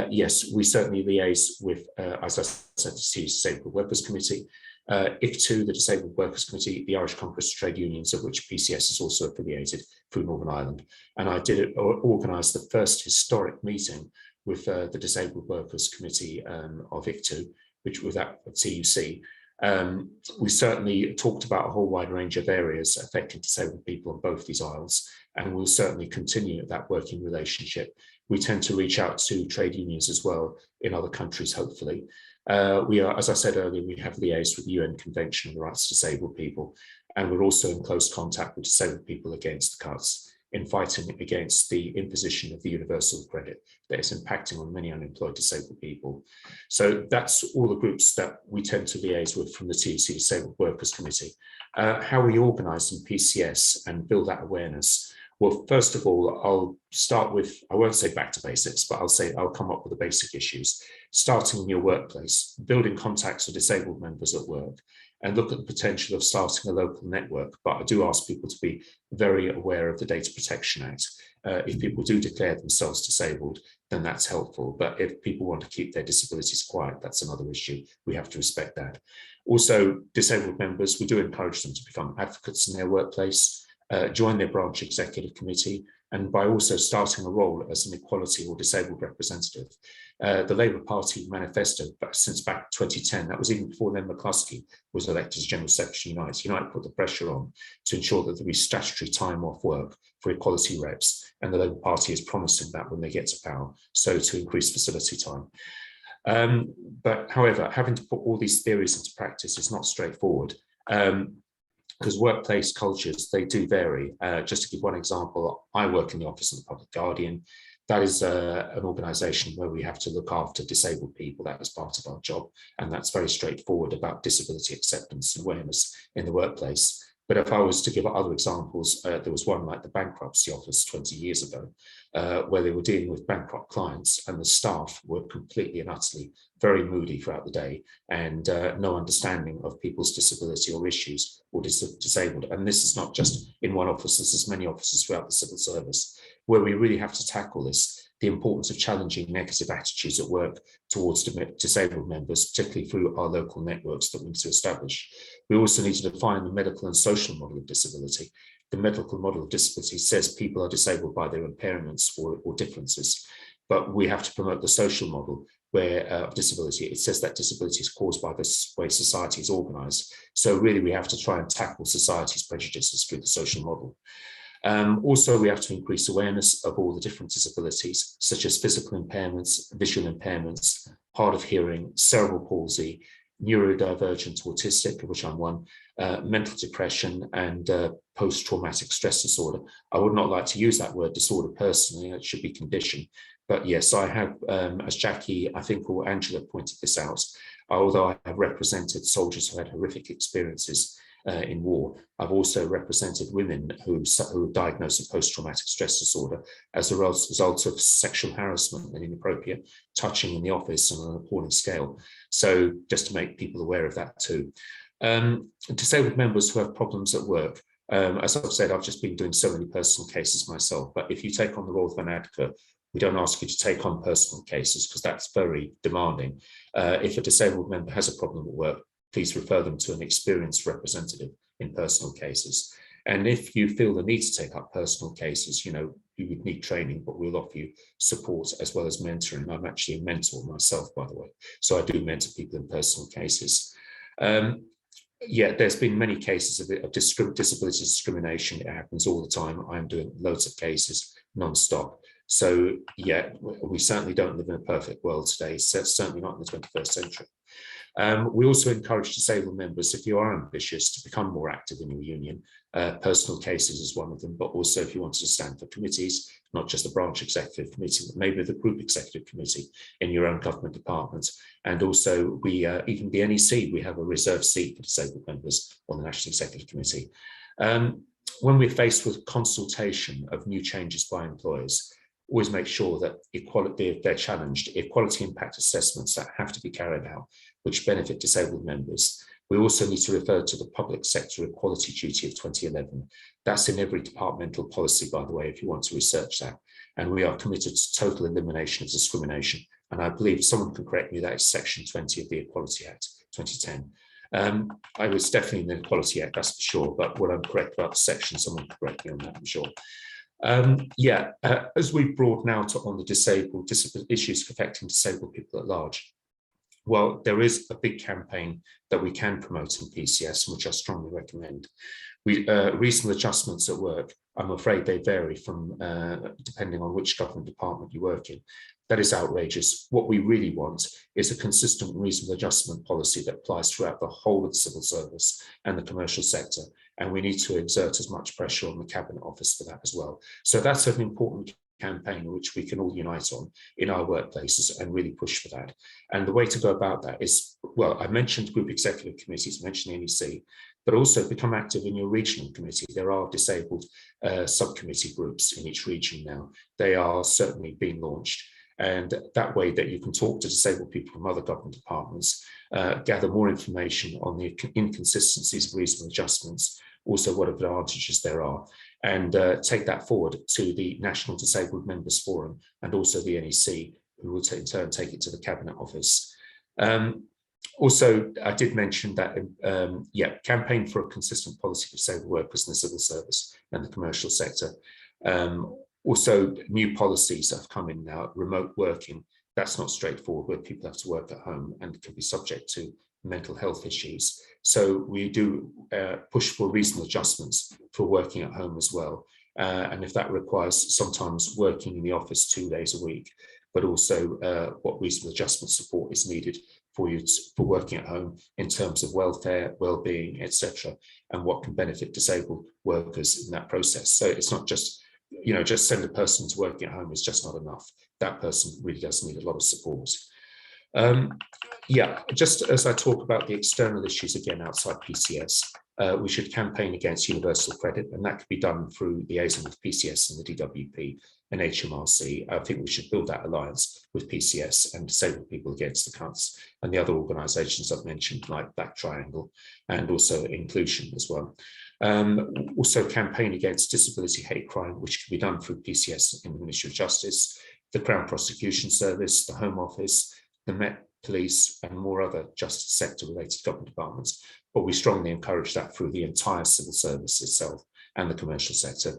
yes, we certainly liaise with, as I said, the Disabled Workers Committee, IFTU, the Disabled Workers Committee, the Irish Congress of Trade Unions, of which PCS is also affiliated through Northern Ireland. And I did organise the first historic meeting with the Disabled Workers Committee of IFTU, which was at TUC. We certainly talked about a whole wide range of areas affecting disabled people on both these aisles, and we'll certainly continue that working relationship. We tend to reach out to trade unions as well in other countries, hopefully. We are, as I said earlier, we have liaised with the UN Convention on the Rights of Disabled People, and we're also in close contact with disabled people against the cuts in fighting against the imposition of the universal credit that is impacting on many unemployed disabled people. So that's all the groups that we tend to liaise with from the TUC Disabled Workers Committee. How we organise in PCS and build that awareness. Well, first of all, I'll start with, I won't say back to basics, but I'll come up with the basic issues. Starting in your workplace, building contacts with disabled members at work, and look at the potential of starting a local network. But I do ask people to be very aware of the Data Protection Act. If people do declare themselves disabled, then that's helpful. But if people want to keep their disabilities quiet, that's another issue. We have to respect that. Also, disabled members, we do encourage them to become advocates in their workplace. join their branch executive committee, and by also starting a role as an equality or disabled representative. The Labour Party manifesto, since back 2010, that was even before Len McCluskey was elected as General Secretary of Unite. Unite put the pressure on to ensure that there be statutory time off work for equality reps, and the Labour Party is promising that when they get to power, so to increase facility time. But however, having to put all these theories into practice is not straightforward. Because workplace cultures, they do vary. Just to give one example, I work in the Office of the Public Guardian. That is an organisation where we have to look after disabled people. That is part of our job, and that's very straightforward about disability acceptance and awareness in the workplace. But if I was to give other examples, there was one like the Bankruptcy Office 20 years ago, where they were dealing with bankrupt clients, and the staff were completely and utterly very moody throughout the day, and no understanding of people's disability or issues or disabled. And this is not just in one office, this is many offices throughout the civil service, where we really have to tackle this, the importance of challenging negative attitudes at work towards disabled members, particularly through our local networks that we need to establish. We also need to define the medical and social model of disability. The medical model of disability says people are disabled by their impairments or differences, but we have to promote the social model where of disability. It says that disability is caused by the way society is organised. So really we have to try and tackle society's prejudices through the social model. Also, we have to increase awareness of all the different disabilities, such as physical impairments, visual impairments, hard of hearing, cerebral palsy, neurodivergent autistic, of which I'm one, mental depression, and post-traumatic stress disorder. I would not like to use that word disorder personally, it should be condition. But yes, I have, as Jackie, I think, or Angela pointed this out, although I have represented soldiers who had horrific experiences in war, I've also represented women who were diagnosed with post-traumatic stress disorder as a result of sexual harassment and inappropriate touching in the office on an appalling scale. So just to make people aware of that too. Disabled members who have problems at work, as I've said, I've just been doing so many personal cases myself, but if you take on the role of an advocate, we don't ask you to take on personal cases because that's very demanding. If a disabled member has a problem at work, please refer them to an experienced representative in personal cases. And if you feel the need to take up personal cases, you would need training, but we'll offer you support as well as mentoring. I'm actually a mentor myself, by the way, so I do mentor people in personal cases. Yeah, there's been many cases of disability discrimination. It happens all the time. I'm doing loads of cases non-stop. So yeah, we certainly don't live in a perfect world today, so certainly not in the 21st century. We also encourage disabled members, if you are ambitious, to become more active in your union. Personal cases is one of them, but also if you wanted to stand for committees, not just the branch executive committee, but maybe the group executive committee in your own government department. And also we, even the NEC, we have a reserved seat for disabled members on the National Executive Committee. When we're faced with consultation of new changes by employers, always make sure that equality, they're challenged, equality impact assessments that have to be carried out, which benefit disabled members. We also need to refer to the Public Sector Equality Duty of 2011. That's in every departmental policy, by the way, if you want to research that. And we are committed to total elimination of discrimination. And I believe someone can correct me, that is Section 20 of the Equality Act 2010. I was definitely in the Equality Act, that's for sure, but when I'm correct about the section, someone can correct me on that, I'm sure. As we broaden out on the disabled issues affecting disabled people at large, well, there is a big campaign that we can promote in PCS, which I strongly recommend. Reasonable adjustments at work, I'm afraid they vary from depending on which government department you work in. That is outrageous. What we really want is a consistent reasonable adjustment policy that applies throughout the whole of the civil service and the commercial sector. And we need to exert as much pressure on the Cabinet Office for that as well. So that's an important campaign which we can all unite on in our workplaces and really push for that. And the way to go about that is, well, I mentioned group executive committees, I mentioned the NEC, but also become active in your regional committee. There are disabled subcommittee groups in each region now. They are certainly being launched. And that way that you can talk to disabled people from other government departments, gather more information on the inconsistencies of reasonable adjustments, also what advantages there are, and take that forward to the National Disabled Members Forum and also the NEC, who will in turn take it to the Cabinet Office. Also, I did mention that, campaign for a consistent policy for disabled workers in the civil service and the commercial sector. Also, new policies have come in now, remote working. That's not straightforward, where people have to work at home and can be subject to mental health issues. So we do push for reasonable adjustments for working at home as well. And if that requires sometimes working in the office 2 days a week, but also what reasonable adjustment support is needed for you for working at home in terms of welfare, well-being, etc., and what can benefit disabled workers in that process. So it's not just, just send a person to working at home is just not enough. That person really does need a lot of support. Just as I talk about the external issues again outside PCS, we should campaign against universal credit, and that could be done through liaison with PCS and the DWP and HMRC. I think we should build that alliance with PCS and disabled people against the cuts and the other organisations I've mentioned, like Black Triangle, and also inclusion as well. Also campaign against disability hate crime, which can be done through PCS in the Ministry of Justice, the Crown Prosecution Service, the Home Office, the Met Police, and more other justice sector related government departments. But we strongly encourage that through the entire civil service itself and the commercial sector.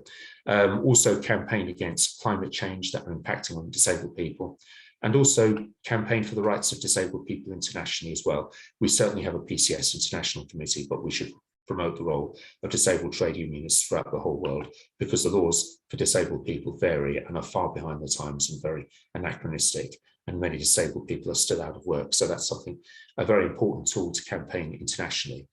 Also campaign against climate change that are impacting on disabled people, and also campaign for the rights of disabled people internationally as well. We certainly have a PCS International Committee, but we should promote the role of disabled trade unionists throughout the whole world, because the laws for disabled people vary and are far behind the times and very anachronistic, and many disabled people are still out of work. So that's something, a very important tool to campaign internationally.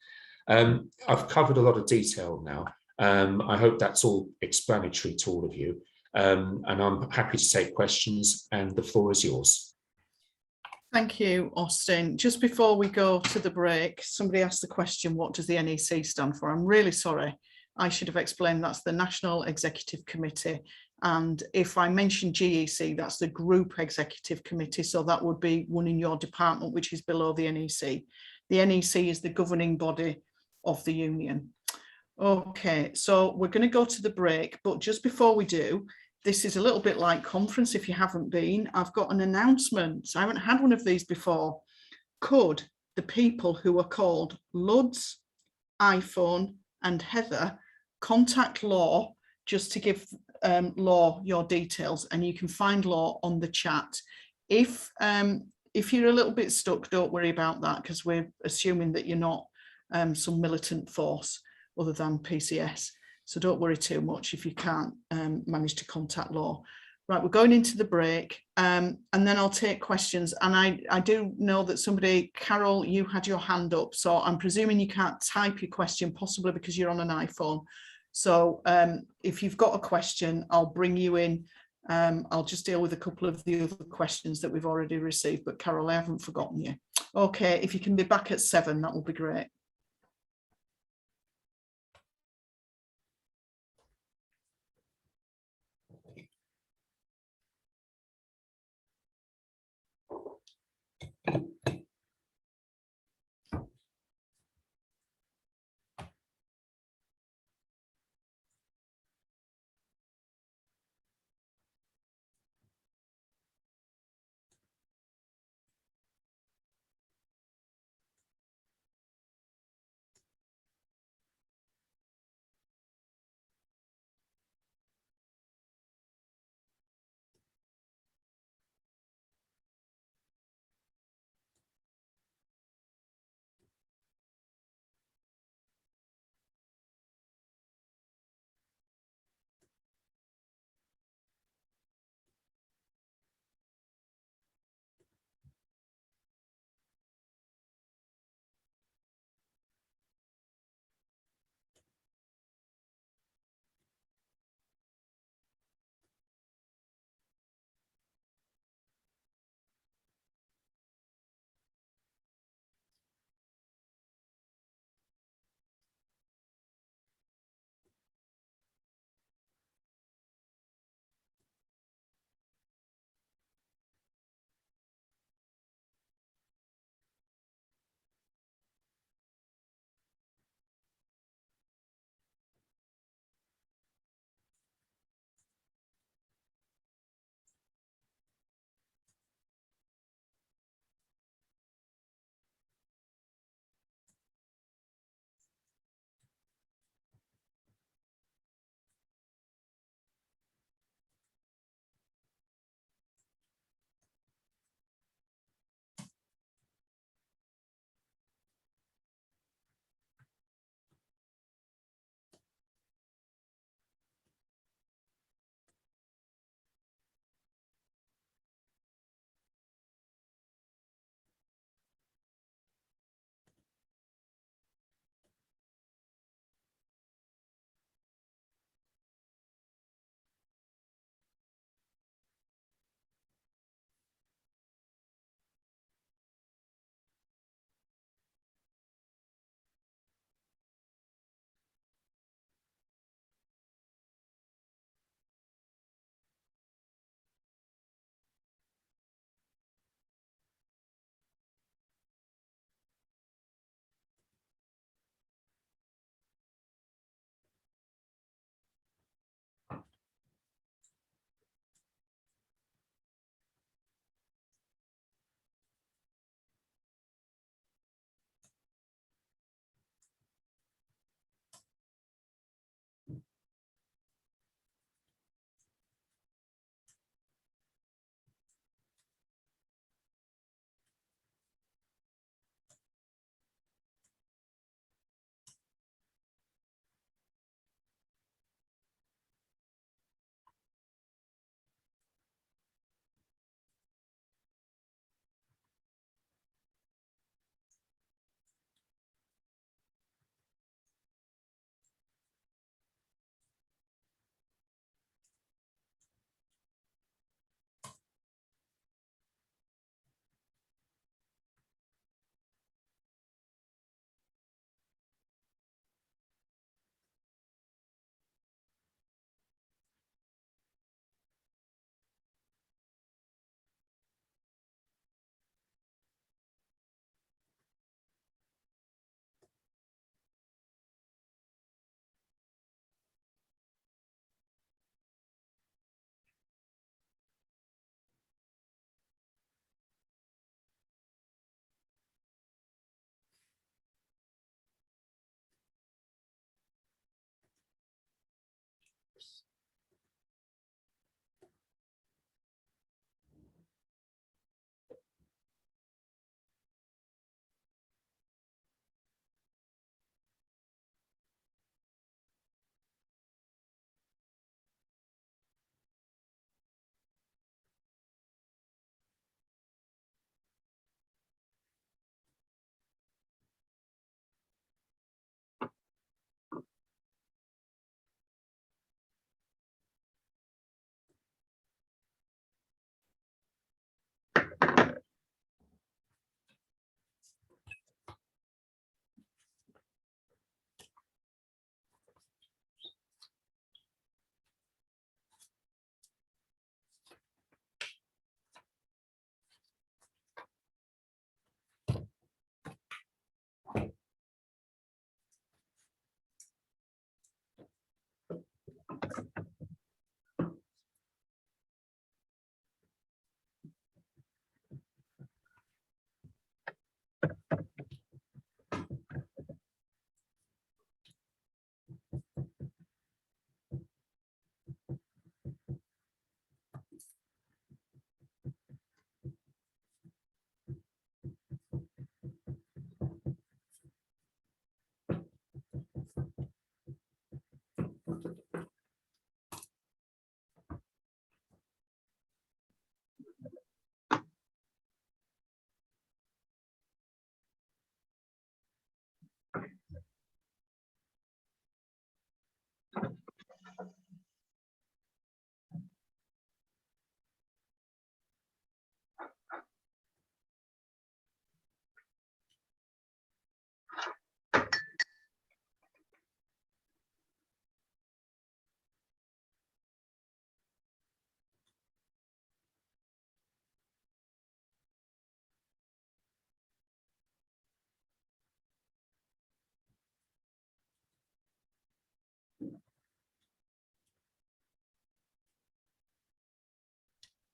I've covered a lot of detail now. I hope that's all explanatory to all of you. And I'm happy to take questions, and the floor is yours. Thank you, Austin. Just before we go to the break, somebody asked the question, what does the NEC stand for? I'm really sorry. I should have explained that's the National Executive Committee. And if I mention GEC, that's the Group Executive Committee. So that would be one in your department, which is below the NEC. The NEC is the governing body of the union. Okay, so we're going to go to the break, but just before we do, this is a little bit like conference. If you haven't been, I've got an announcement. I haven't had one of these before. Could the people who are called Luds, iPhone and Heather contact Law just to give Law your details, and you can find Law on the chat. If you're a little bit stuck, don't worry about that, because we're assuming that you're not some militant force other than PCS. So don't worry too much if you can't manage to contact Law. Right, we're going into the break, and then I'll take questions. And I do know that somebody, Carol, you had your hand up, so I'm presuming you can't type your question, possibly because you're on an iPhone. So if you've got a question, I'll bring you in. I'll just deal with a couple of the other questions that we've already received. But Carol, I haven't forgotten you. Okay, if you can be back at 7, that will be great.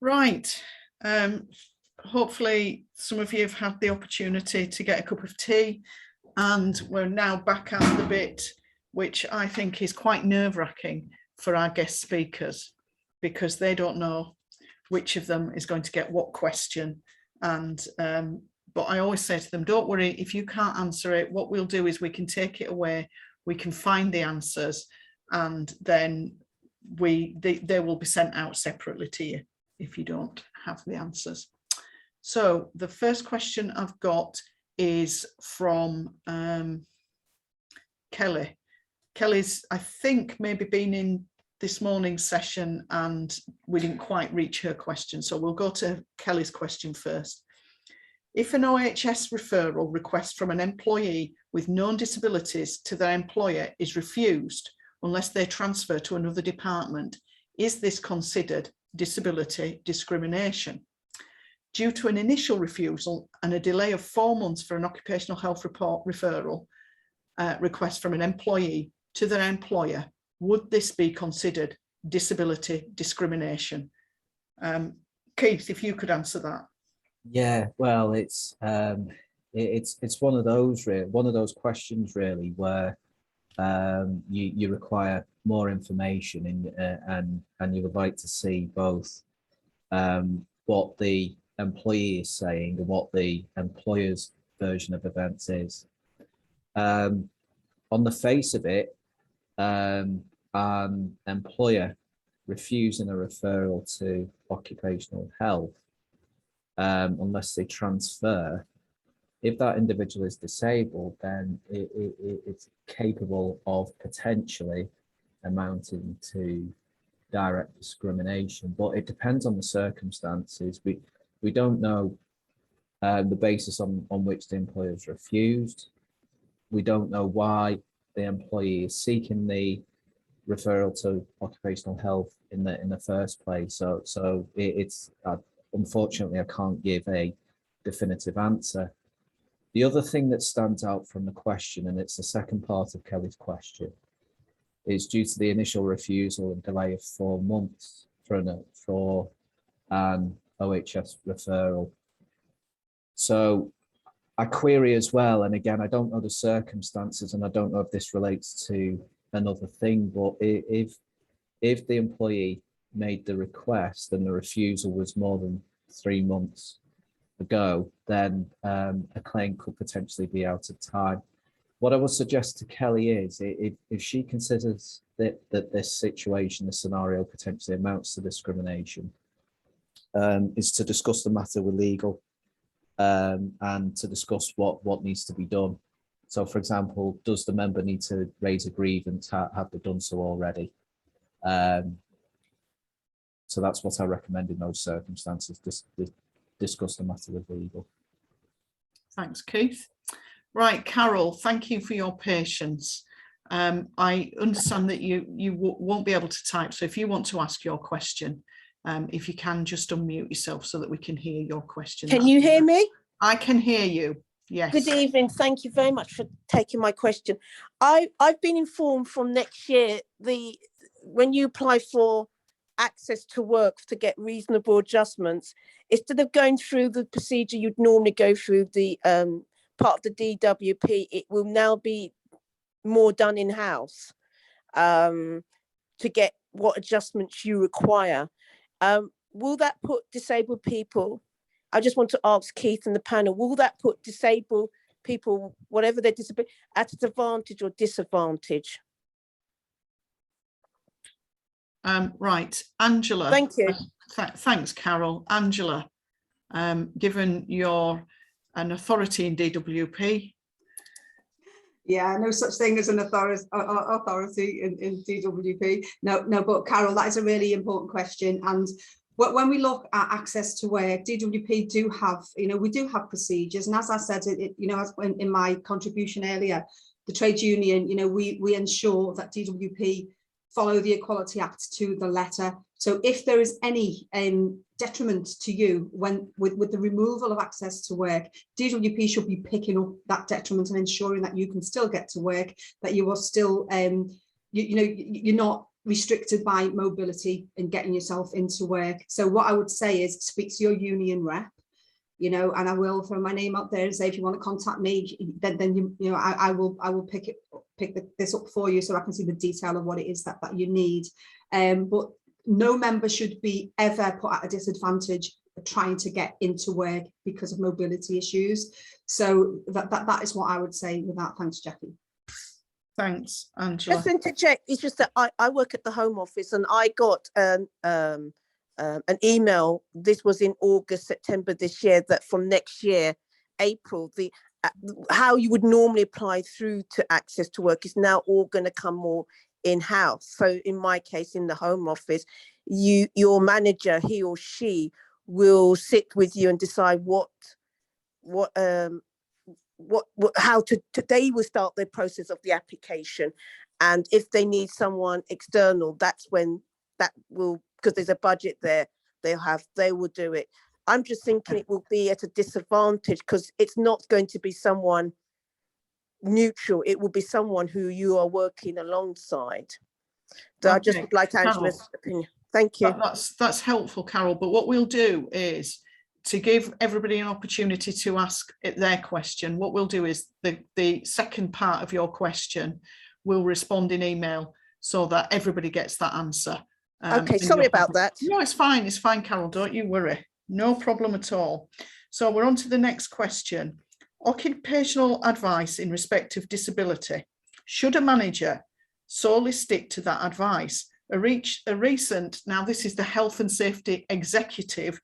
Right. Hopefully some of you have had the opportunity to get a cup of tea, and we're now back at the bit which I think is quite nerve-wracking for our guest speakers, because they don't know which of them is going to get what question. And but I always say to them, don't worry, if you can't answer it, what we'll do is we can take it away, we can find the answers, and then they will be sent out separately to you if you don't have the answers. So the first question I've got is from Kelly. Kelly's, I think, maybe been in this morning's session and we didn't quite reach her question. So we'll go to Kelly's question first. If an OHS referral request from an employee with known disabilities to their employer is refused unless they transfer to another department, is this considered disability discrimination? Due to an initial refusal and a delay of 4 months for an occupational health report referral request from an employee to their employer, would this be considered disability discrimination? Keith, if you could answer that. Yeah, well, it's one of those questions really where you require more information and you would like to see both what the employee is saying and what the employer's version of events is. On the face of it, an employer refusing a referral to occupational health unless they transfer, if that individual is disabled, then it's capable of potentially amounting to direct discrimination, but it depends on the circumstances. We don't know the basis on which the employer has refused. We don't know why the employee is seeking the referral to occupational health in the first place. So it's unfortunately I can't give a definitive answer. The other thing that stands out from the question, and it's the second part of Kelly's question, is due to the initial refusal and delay of 4 months for an OHS referral. So I query as well, and again, I don't know the circumstances and I don't know if this relates to another thing, but if the employee made the request and the refusal was more than 3 months ago, then a claim could potentially be out of time. What I would suggest to Kelly is if she considers that this situation, this scenario potentially amounts to discrimination, is to discuss the matter with legal and to discuss what needs to be done. So, for example, does the member need to raise a grievance? Have they done so already? So that's what I recommend in those circumstances. Discuss the matter with legal. Thanks, Keith. Right, Carol, thank you for your patience. I understand that you won't be able to type, so if you want to ask your question, if you can just unmute yourself so that we can hear your question. Can you hear me? I can hear you, yes. Good evening, thank you very much for taking my question. I've been informed from next year, when you apply for access to work to get reasonable adjustments, instead of going through the procedure you'd normally go through, the part of the DWP, it will now be more done in-house to get what adjustments you require. Will that put disabled people, I just want to ask Keith and the panel, will that put disabled people, whatever their disability, at an advantage or disadvantage? Right, Angela. Thank you. Thanks, Carol. Angela, given you're an authority in DWP. Yeah, no such thing as an authority in DWP. No, but Carol, that is a really important question. And when we look at access to work, DWP do have, we do have procedures. And as I said, in my contribution earlier, the trade union, we ensure that DWP follow the Equality Act to the letter. So if there is any detriment to you with the removal of access to work, DWP should be picking up that detriment and ensuring that you can still get to work, that you are still, you're not restricted by mobility and getting yourself into work. So what I would say is speak to your union rep, you know, and I will throw my name out there and say, if you want to contact me, then you know, I will pick this up for you so I can see the detail of what it is that you need. But no member should be ever put at a disadvantage trying to get into work because of mobility issues. So that is what I would say with that. Thanks, Jackie. Thanks, Angela. Just to interject, it's just that I work at the Home Office, and I got an email. This was in August, September this year, that from next year, April, the how you would normally apply through to access to work is now all going to come more in-house. So in my case, in the Home Office, your manager, he or she, will sit with you and decide how to they will start the process of the application. And if they need someone external, that's when that will, because there's a budget there, they will do it. I'm just thinking it will be at a disadvantage because it's not going to be someone neutral. It will be someone who you are working alongside. So okay. I just would like Angela's opinion. Thank you. That's helpful, Carol. But what we'll do is, to give everybody an opportunity to ask their question, what we'll do is the second part of your question will respond in email so that everybody gets that answer. Okay, sorry about that. No, it's fine, Carol, don't you worry. No problem at all. So we're on to the next question. Occupational advice in respect of disability. Should a manager solely stick to that advice? A recent, now this is the Health and Safety Executive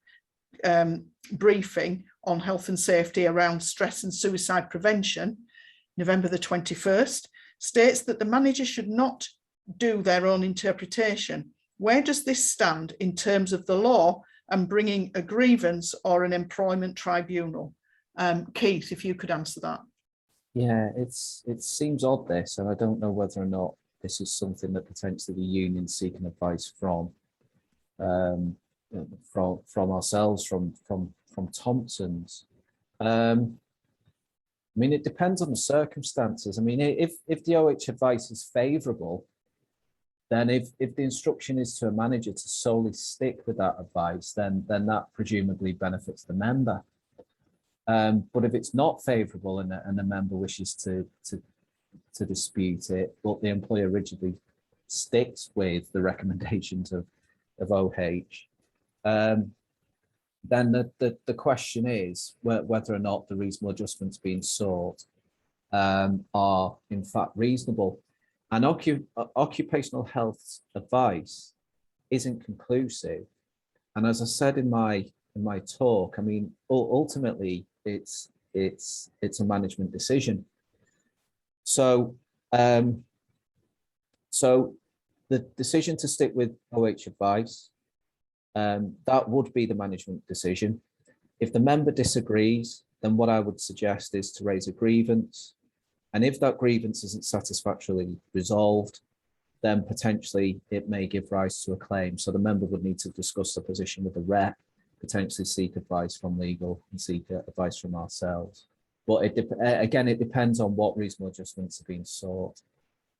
briefing on health and safety around stress and suicide prevention, November the 21st, states that the manager should not do their own interpretation. Where does this stand in terms of the law and bringing a grievance or an employment tribunal? Keith, if you could answer that. Yeah, it seems odd, this, and I don't know whether or not this is something that potentially the union seeking advice from ourselves, from Thompson's. I mean, it depends on the circumstances. I mean, if the OH advice is favourable, then if the instruction is to a manager to solely stick with that advice, then that presumably benefits the member. But if it's not favourable and a member wishes to dispute it, but the employer rigidly sticks with the recommendations of OH, then the question is whether or not the reasonable adjustments being sought are in fact reasonable. And occupational health advice isn't conclusive. And as I said in my talk, I mean, ultimately it's a management decision. So the decision to stick with OH advice, that would be the management decision. If the member disagrees, then what I would suggest is to raise a grievance. And if that grievance isn't satisfactorily resolved, then potentially it may give rise to a claim. So the member would need to discuss the position with the rep, potentially seek advice from legal and seek advice from ourselves. But again, it depends on what reasonable adjustments are being sought.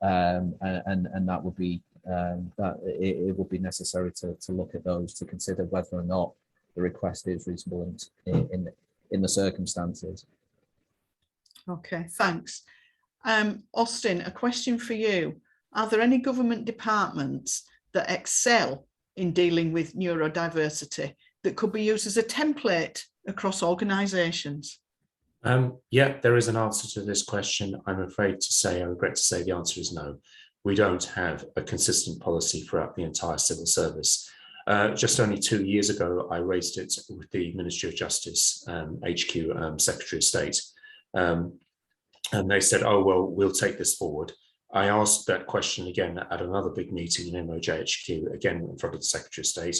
And that would be it would be necessary to look at those to consider whether or not the request is reasonable in the circumstances. Okay, thanks. Austin, a question for you. Are there any government departments that excel in dealing with neurodiversity that could be used as a template across organisations? Yeah, there is an answer to this question. I regret to say the answer is no. We don't have a consistent policy throughout the entire civil service. Just only 2 years ago, I raised it with the Ministry of Justice, HQ Secretary of State. And they said, oh, well, we'll take this forward. I asked that question again at another big meeting in MOJ HQ, again in front of the Secretary of State.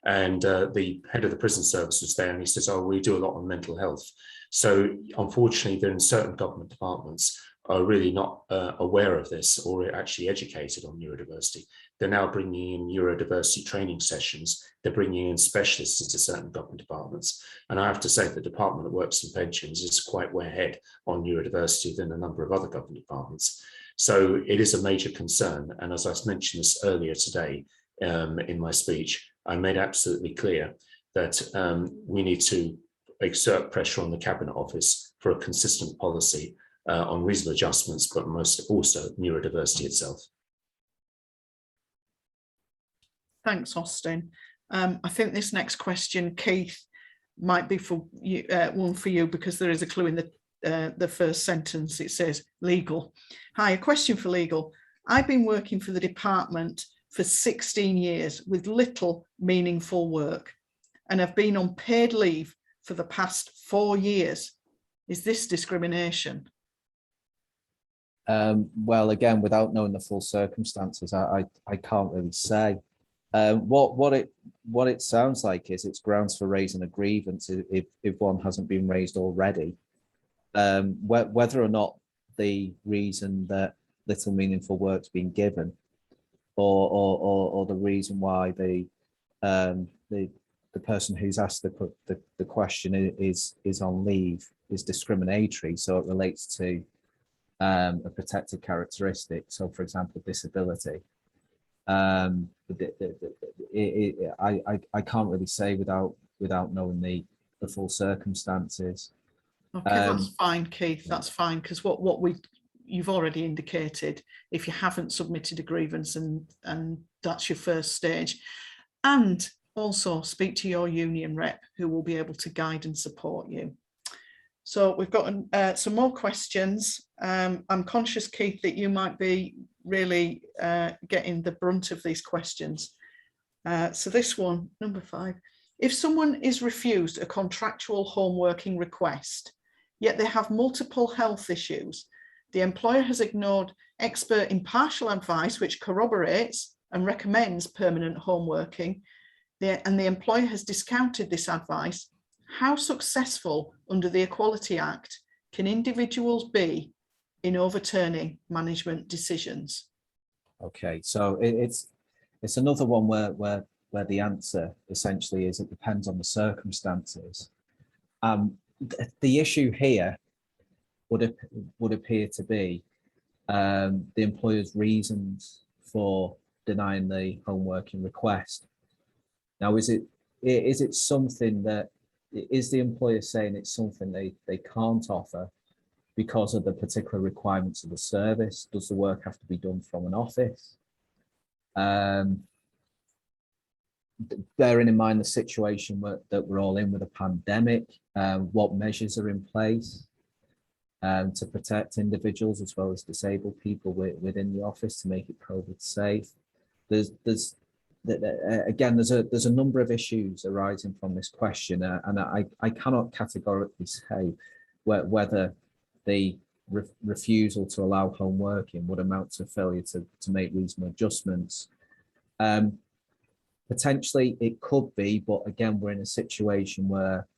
And the head of the prison service was there and he says, oh, we do a lot on mental health. So unfortunately, there are certain government departments are really not aware of this or actually educated on neurodiversity. They're now bringing in neurodiversity training sessions. They're bringing in specialists into certain government departments. And I have to say the Department of Works and Pensions is quite way ahead on neurodiversity than a number of other government departments. So it is a major concern. And as I mentioned this earlier today in my speech, I made absolutely clear that we need to exert pressure on the Cabinet Office for a consistent policy on reasonable adjustments, but most also neurodiversity itself. Thanks, Austin. I think this next question, Keith, might be for you, one for you, because there is a clue in the first sentence. It says legal. Hi, a question for legal. I've been working for the department for 16 years with little meaningful work, and have been on paid leave for the past 4 years. Is this discrimination? Well, again, without knowing the full circumstances, I can't really say. What it sounds like is it's grounds for raising a grievance if one hasn't been raised already. Whether or not the reason that little meaningful work's been given, or the reason why the person who's asked the question is on leave is discriminatory, so it relates to a protected characteristic. So, for example, disability. I can't really say without knowing the full circumstances. Okay, that's fine, Keith. That's fine, because you've already indicated if you haven't submitted a grievance and that's your first stage, and also speak to your union rep who will be able to guide and support you. So we've got some more questions. I'm conscious, Keith, that you might be really getting the brunt of these questions. So this one, number 5, if someone is refused a contractual home working request, yet they have multiple health issues, the employer has ignored expert impartial advice which corroborates and recommends permanent home working, and the employer has discounted this advice, how successful under the Equality Act can individuals be in overturning management decisions? Okay, so it's another one where the answer essentially is it depends on the circumstances. The issue here would appear to be the employer's reasons for denying the home working request. Now, is it something that is the employer saying it's something they can't offer because of the particular requirements of the service? Does the work have to be done from an office? Bearing in mind the situation that we're all in with a pandemic, what measures are in place to protect individuals as well as disabled people within the office to make it COVID safe? There's a number of issues arising from this question, and I cannot categorically say whether the refusal to allow home working would amount to failure to make reasonable adjustments. Potentially it could be, but again, we're in a situation where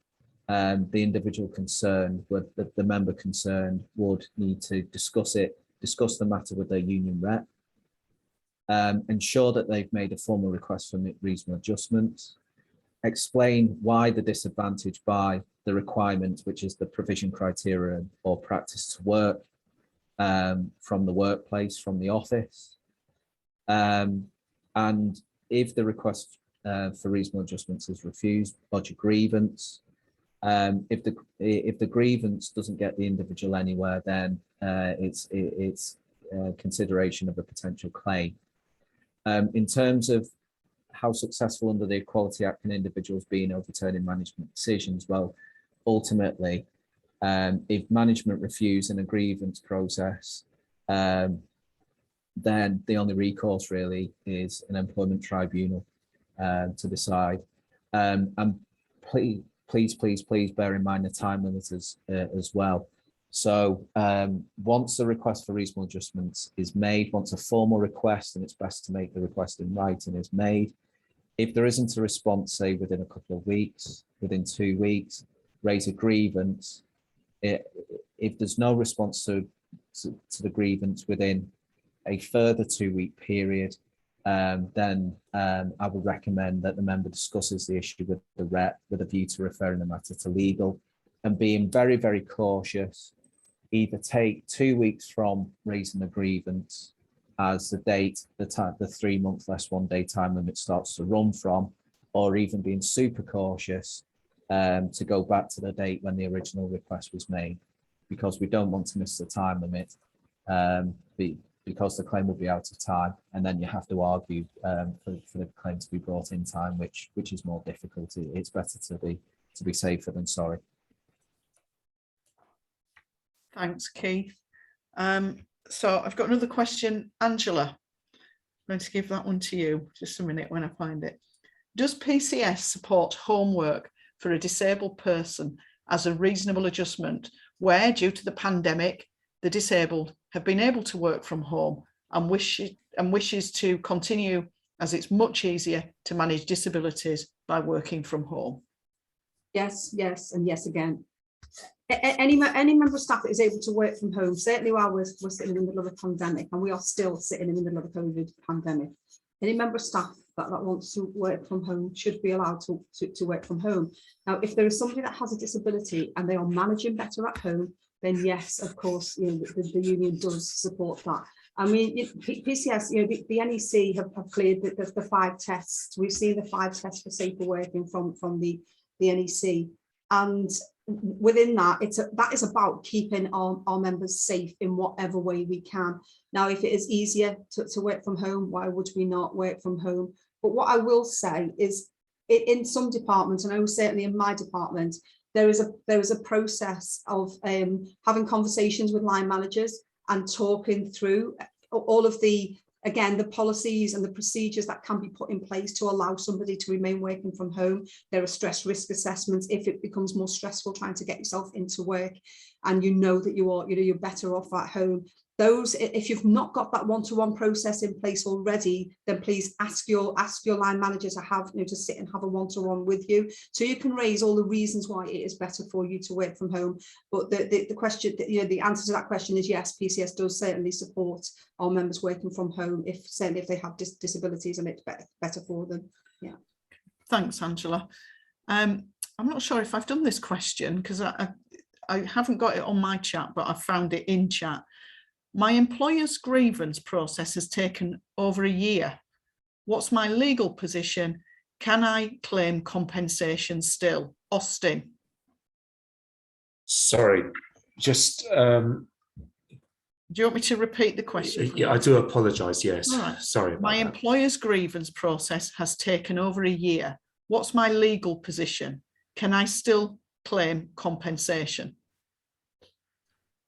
the individual concerned, the member concerned, would need to discuss the matter with their union rep, ensure that they've made a formal request for reasonable adjustments, explain why they're disadvantaged by the requirements, which is the provision criteria or practice to work from the workplace, from the office. And if the request for reasonable adjustments is refused, lodge a grievance. If the grievance doesn't get the individual anywhere, then it's consideration of a potential claim. In terms of how successful under the Equality Act can individuals be in overturning management decisions, well, ultimately, if management refuse in a grievance process, then the only recourse really is an employment tribunal to decide. And please bear in mind the time limit as well. So once the request for reasonable adjustments is made, once a formal request, and it's best to make the request in writing, is made, if there isn't a response, say within a couple of weeks, within 2 weeks, raise a grievance. If there's no response to the grievance within a further 2-week period, then I would recommend that the member discusses the issue with the rep with a view to referring the matter to legal, and being very, very cautious either take 2 weeks from raising the grievance as the date, the 3 month less 1 day time limit starts to run from, or even being super cautious to go back to the date when the original request was made, because we don't want to miss the time limit, because the claim will be out of time, and then you have to argue for the claim to be brought in time, which is more difficult. It's better to be safer than sorry. Thanks, Keith. So I've got another question. Angela, I'm going to give that one to you. Just a minute when I find it. Does PCS support homework for a disabled person as a reasonable adjustment where, due to the pandemic, the disabled have been able to work from home and wishes to continue, as it's much easier to manage disabilities by working from home? Yes, yes, and yes again. Any member of staff that is able to work from home, certainly while we're sitting in the middle of a pandemic, and we are still sitting in the middle of a COVID pandemic, any member of staff that wants to work from home should be allowed to work from home. Now, if there is somebody that has a disability and they are managing better at home, then yes, of course, you know, the union does support that. I mean, PCS, you know, the NEC have cleared the 5 tests. We've seen the 5 tests for safer working from the NEC, and within that, that is about keeping our members safe in whatever way we can. Now, if it is easier to work from home, why would we not work from home? But what I will say is, in some departments, and I know certainly in my department, there is a process of having conversations with line managers and talking through all of the policies and the procedures that can be put in place to allow somebody to remain working from home. There are stress risk assessments if it becomes more stressful trying to get yourself into work, and you know that you're better off at home. Those, if you've not got that one-to-one process in place already, then please ask your line manager to have, to sit and have a one-to-one with you, so you can raise all the reasons why it is better for you to work from home. But the question, the answer to that question is yes, PCS does certainly support our members working from home, certainly if they have disabilities and it's better for them. Yeah. Thanks, Angela. I'm not sure if I've done this question because I haven't got it on my chat, but I found it in chat. My employer's grievance process has taken over a year. What's my legal position? Can I claim compensation still? Austin. Sorry, just... do you want me to repeat the question? Yeah, I do apologise, yes. All right. Sorry about My that. employer's grievance process has taken over a year. What's my legal position? Can I still claim compensation?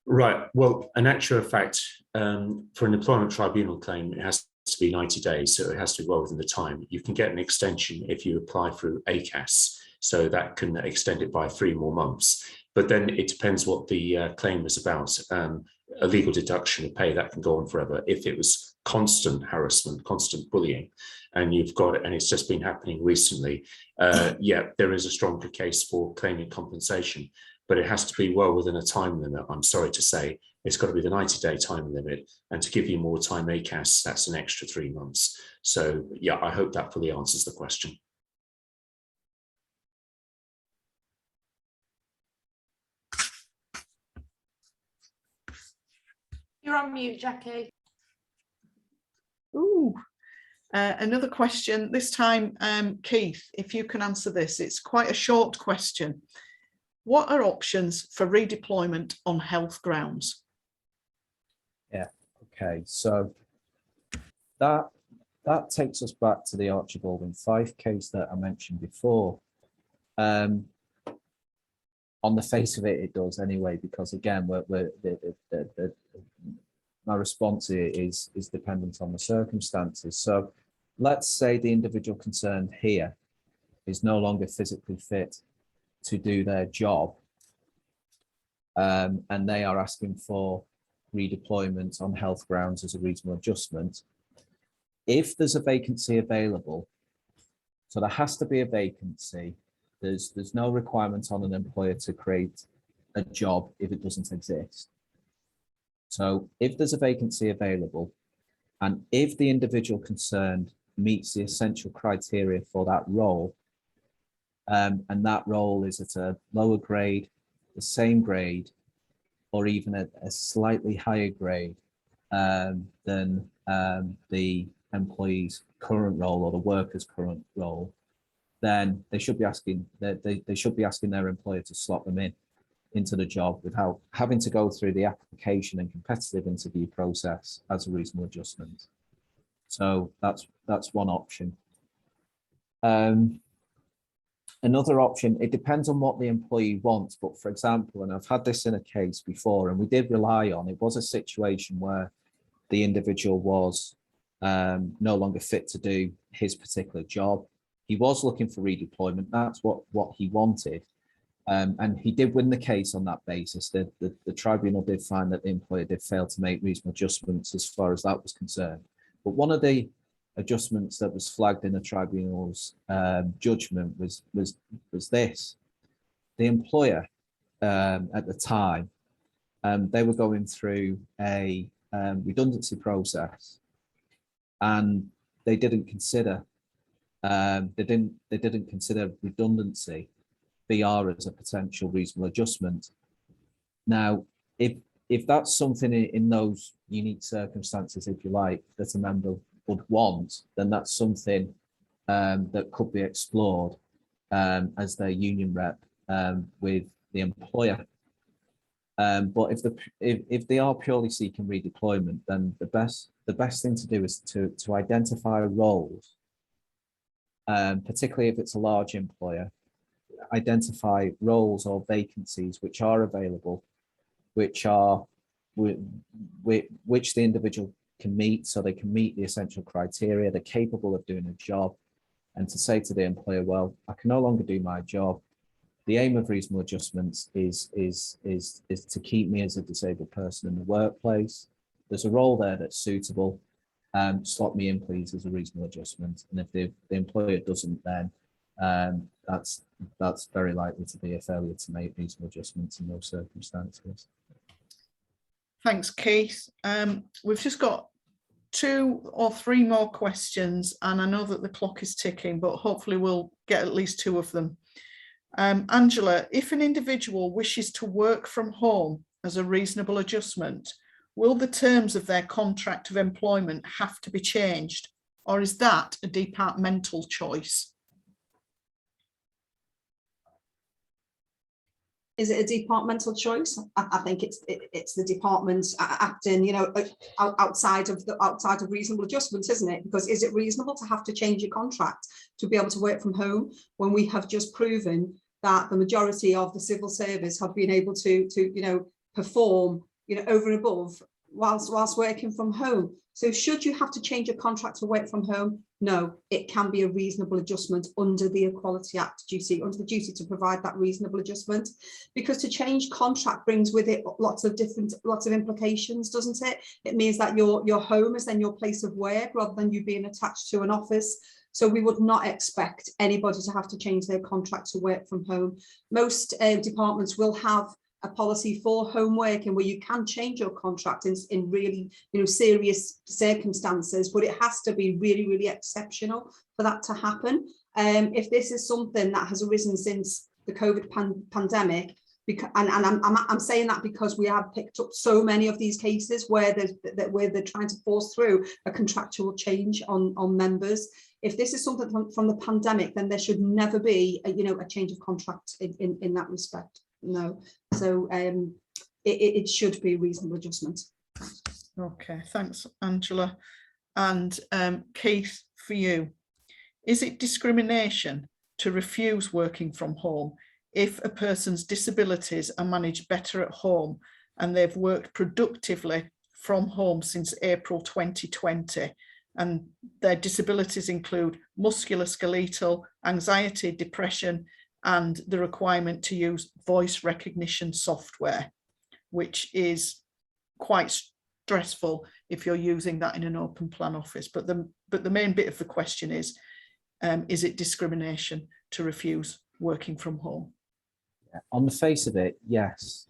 Right. Well, in actual fact, for an employment tribunal claim, it has to be 90 days, so it has to be well within the time. You can get an extension if you apply through ACAS, so that can extend it by 3 more months. But then it depends what the claim is about. A legal deduction of pay, that can go on forever. If it was constant harassment, constant bullying, and you've got it, and it's just been happening recently, yeah, there is a stronger case for claiming compensation. But it has to be well within a time limit. I'm sorry to say, it's got to be the 90-day time limit, and to give you more time ACAS, that's an extra 3 months. So yeah, I hope that fully answers the question. You're on mute, Jackie. Ooh, another question, this time, Keith, if you can answer this. It's quite a short question. What are options for redeployment on health grounds? Yeah. Okay, so that takes us back to the Archibald and Fife case that I mentioned before. On the face of it, it does anyway, because again, my response here is dependent on the circumstances. So let's say the individual concerned here is no longer physically fit to do their job, and they are asking for redeployment on health grounds as a reasonable adjustment. If there's a vacancy available, so there has to be a vacancy, there's no requirement on an employer to create a job if it doesn't exist. So if there's a vacancy available, and if the individual concerned meets the essential criteria for that role, and that role is at a lower grade, the same grade, or even a slightly higher grade than the employee's current role or the worker's current role, then they should be asking they should be asking their employer to slot them into the job without having to go through the application and competitive interview process as a reasonable adjustment. So that's one option. Another option, it depends on what the employee wants, but for example, and I've had this in a case before, and we did rely on, it was a situation where the individual was no longer fit to do his particular job. He was looking for redeployment, that's what he wanted. And he did win the case on that basis. The tribunal did find that the employer did fail to make reasonable adjustments as far as that was concerned. But one of the adjustments that was flagged in the tribunal's judgment was this. The employer at the time, they were going through a redundancy process, and they didn't consider redundancy BR as a potential reasonable adjustment. Now, if that's something in those unique circumstances, if you like, that a member would want, then that's something that could be explored as their union rep with the employer. But if they are purely seeking redeployment, then the best thing to do is to identify roles, particularly if it's a large employer, identify roles or vacancies which are available, which the individual can meet, so they can meet the essential criteria, they're capable of doing a job, and to say to the employer, well, I can no longer do my job. The aim of reasonable adjustments is to keep me as a disabled person in the workplace. There's a role there that's suitable. Slot me in, please, as a reasonable adjustment. And if the employer doesn't, then that's very likely to be a failure to make reasonable adjustments in those circumstances. Thanks, Keith. We've just got 2 or 3 more questions, and I know that the clock is ticking, but hopefully we'll get at least 2 of them. Angela, if an individual wishes to work from home as a reasonable adjustment, will the terms of their contract of employment have to be changed, or is that a departmental choice? Is it a departmental choice? I think it's the department acting, you know, outside of reasonable adjustments, isn't it? Because is it reasonable to have to change your contract to be able to work from home when we have just proven that the majority of the civil service have been able to you know, perform, you know, over and above whilst working from home? So should you have to change your contract to work from home? No, it can be a reasonable adjustment under the Equality Act duty, under the duty to provide that reasonable adjustment, because to change contract brings with it lots of implications, doesn't it? It means that your home is then your place of work rather than you being attached to an office. So we would not expect anybody to have to change their contract to work from home. Most departments will have a policy for home working where you can change your contract in really, you know, serious circumstances, but it has to be really, really exceptional for that to happen. If this is something that has arisen since the COVID pandemic, and I'm saying that because we have picked up so many of these cases where they're trying to force through a contractual change on members. If this is something from the pandemic, then there should never be a change of contract in that respect. No, so it should be a reasonable adjustment. Okay, thanks, Angela. And Keith, for you, is it discrimination to refuse working from home if a person's disabilities are managed better at home and they've worked productively from home since April 2020, and their disabilities include musculoskeletal, anxiety, depression, and the requirement to use voice recognition software, which is quite stressful if you're using that in an open plan office. But the main bit of the question is it discrimination to refuse working from home? On the face of it, yes.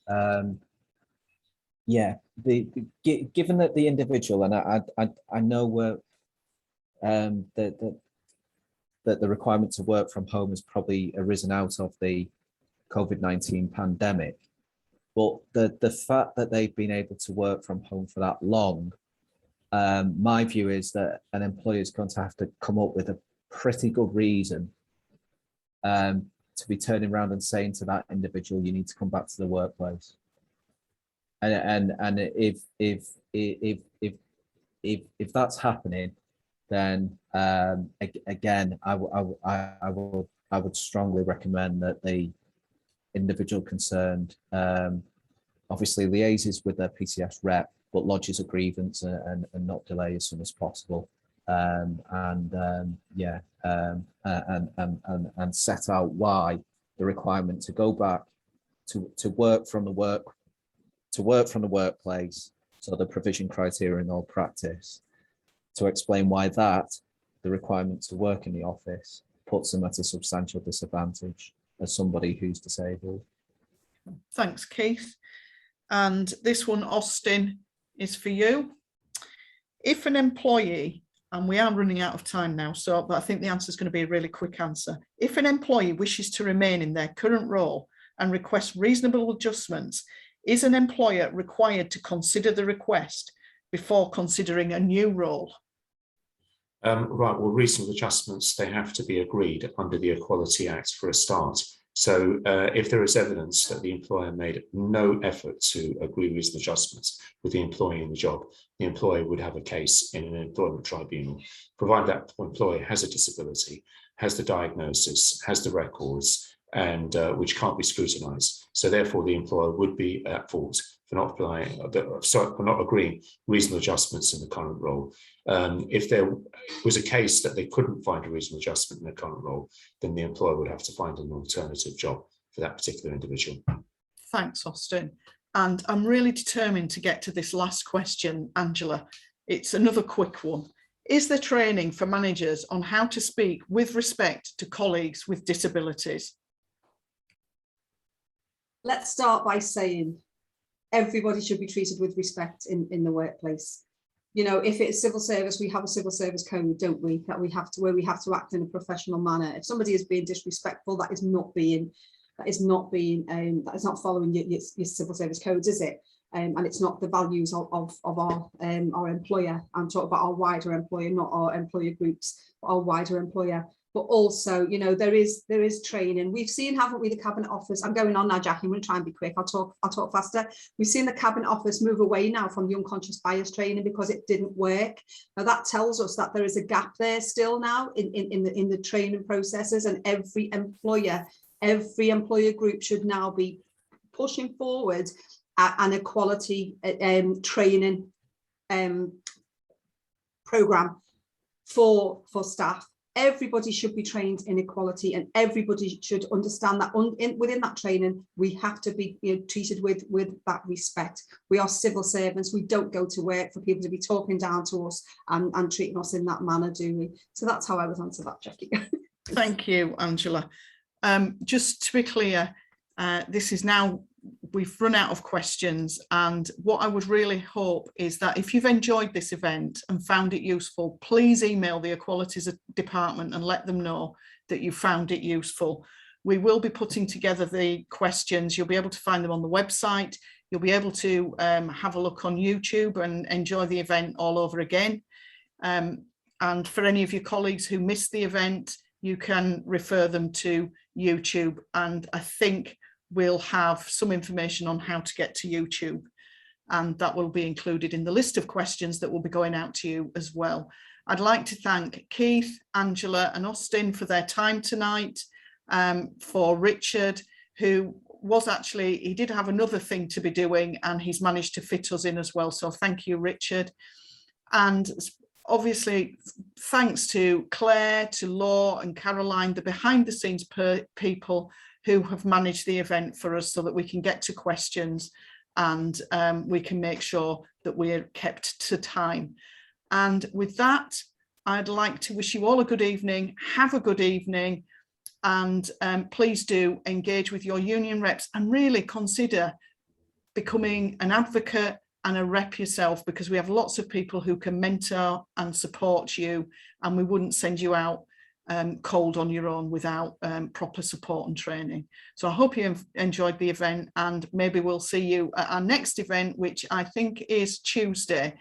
Yeah, given that the individual, and I know where that the requirement to work from home has probably arisen out of the COVID-19 pandemic. But the fact that they've been able to work from home for that long, my view is that an employer is going to have to come up with a pretty good reason to be turning around and saying to that individual, you need to come back to the workplace. And if that's happening, then again, I would strongly recommend that the individual concerned obviously liaises with their PCS rep, but lodges a grievance and not delay as soon as possible. And set out why the requirement to go back to work from the workplace, so the provision criteria in all practice, to explain why that the requirement to work in the office puts them at a substantial disadvantage as somebody who's disabled. Thanks, Keith. And this one, Austin, is for you. If an employee, and we are running out of time now, but I think the answer is going to be a really quick answer. If an employee wishes to remain in their current role and requests reasonable adjustments, is an employer required to consider the request before considering a new role? Right, well, reasonable adjustments, they have to be agreed under the Equality Act for a start. So if there is evidence that the employer made no effort to agree reasonable adjustments with the employee in the job, the employer would have a case in an employment tribunal, provided that employee has a disability, has the diagnosis, has the records, and which can't be scrutinised. So therefore, the employer would be at fault for not agreeing reasonable adjustments in the current role. If there was a case that they couldn't find a reasonable adjustment in the current role, then the employer would have to find an alternative job for that particular individual. Thanks, Austin. And I'm really determined to get to this last question, Angela. It's another quick one. Is there training for managers on how to speak with respect to colleagues with disabilities? Let's start by saying everybody should be treated with respect in the workplace. You know, if it's civil service, we have a civil service code, don't we? That we have to act in a professional manner. If somebody is being disrespectful, that is not following your civil service codes, is it? And it's not the values of our employer. I'm talking about our wider employer, not our employer groups, but our wider employer. But also, you know, there is training. We've seen, haven't we, the Cabinet Office. I'm going on now, Jackie. I'm going to try and be quick. I'll talk faster. We've seen the Cabinet Office move away now from the unconscious bias training because it didn't work. Now that tells us that there is a gap there still now in the training processes, and every employer group should now be pushing forward an equality training program for staff. Everybody should be trained in equality, and everybody should understand that within that training, we have to be treated with that respect. We are civil servants. We don't go to work for people to be talking down to us and treating us in that manner, do we? So that's how I would answer that, Jackie. Thank you, Angela. Just to be clear, this is now, we've run out of questions, and what I would really hope is that if you've enjoyed this event and found it useful, please email the Equalities Department and let them know that you found it useful. We will be putting together the questions. You'll be able to find them on the website. You'll be able to have a look on YouTube and enjoy the event all over again. And for any of your colleagues who missed the event, you can refer them to YouTube, and I think we'll have some information on how to get to YouTube, and that will be included in the list of questions that will be going out to you as well. I'd like to thank Keith, Angela and Austin for their time tonight, for Richard, who was actually, he did have another thing to be doing and he's managed to fit us in as well. So thank you, Richard. And obviously, thanks to Claire, to Law and Caroline, the behind the scenes people who have managed the event for us so that we can get to questions and we can make sure that we're kept to time. And with that, I'd like to wish you all a good evening. Have a good evening, and please do engage with your union reps and really consider becoming an advocate and a rep yourself, because we have lots of people who can mentor and support you, and we wouldn't send you out cold on your own without proper support and training. So I hope you enjoyed the event, and maybe we'll see you at our next event, which I think is Tuesday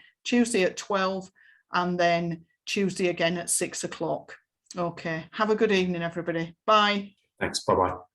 at 12, and then Tuesday again at 6 o'clock. Okay, have a good evening, everybody. Bye. Thanks. Bye-bye.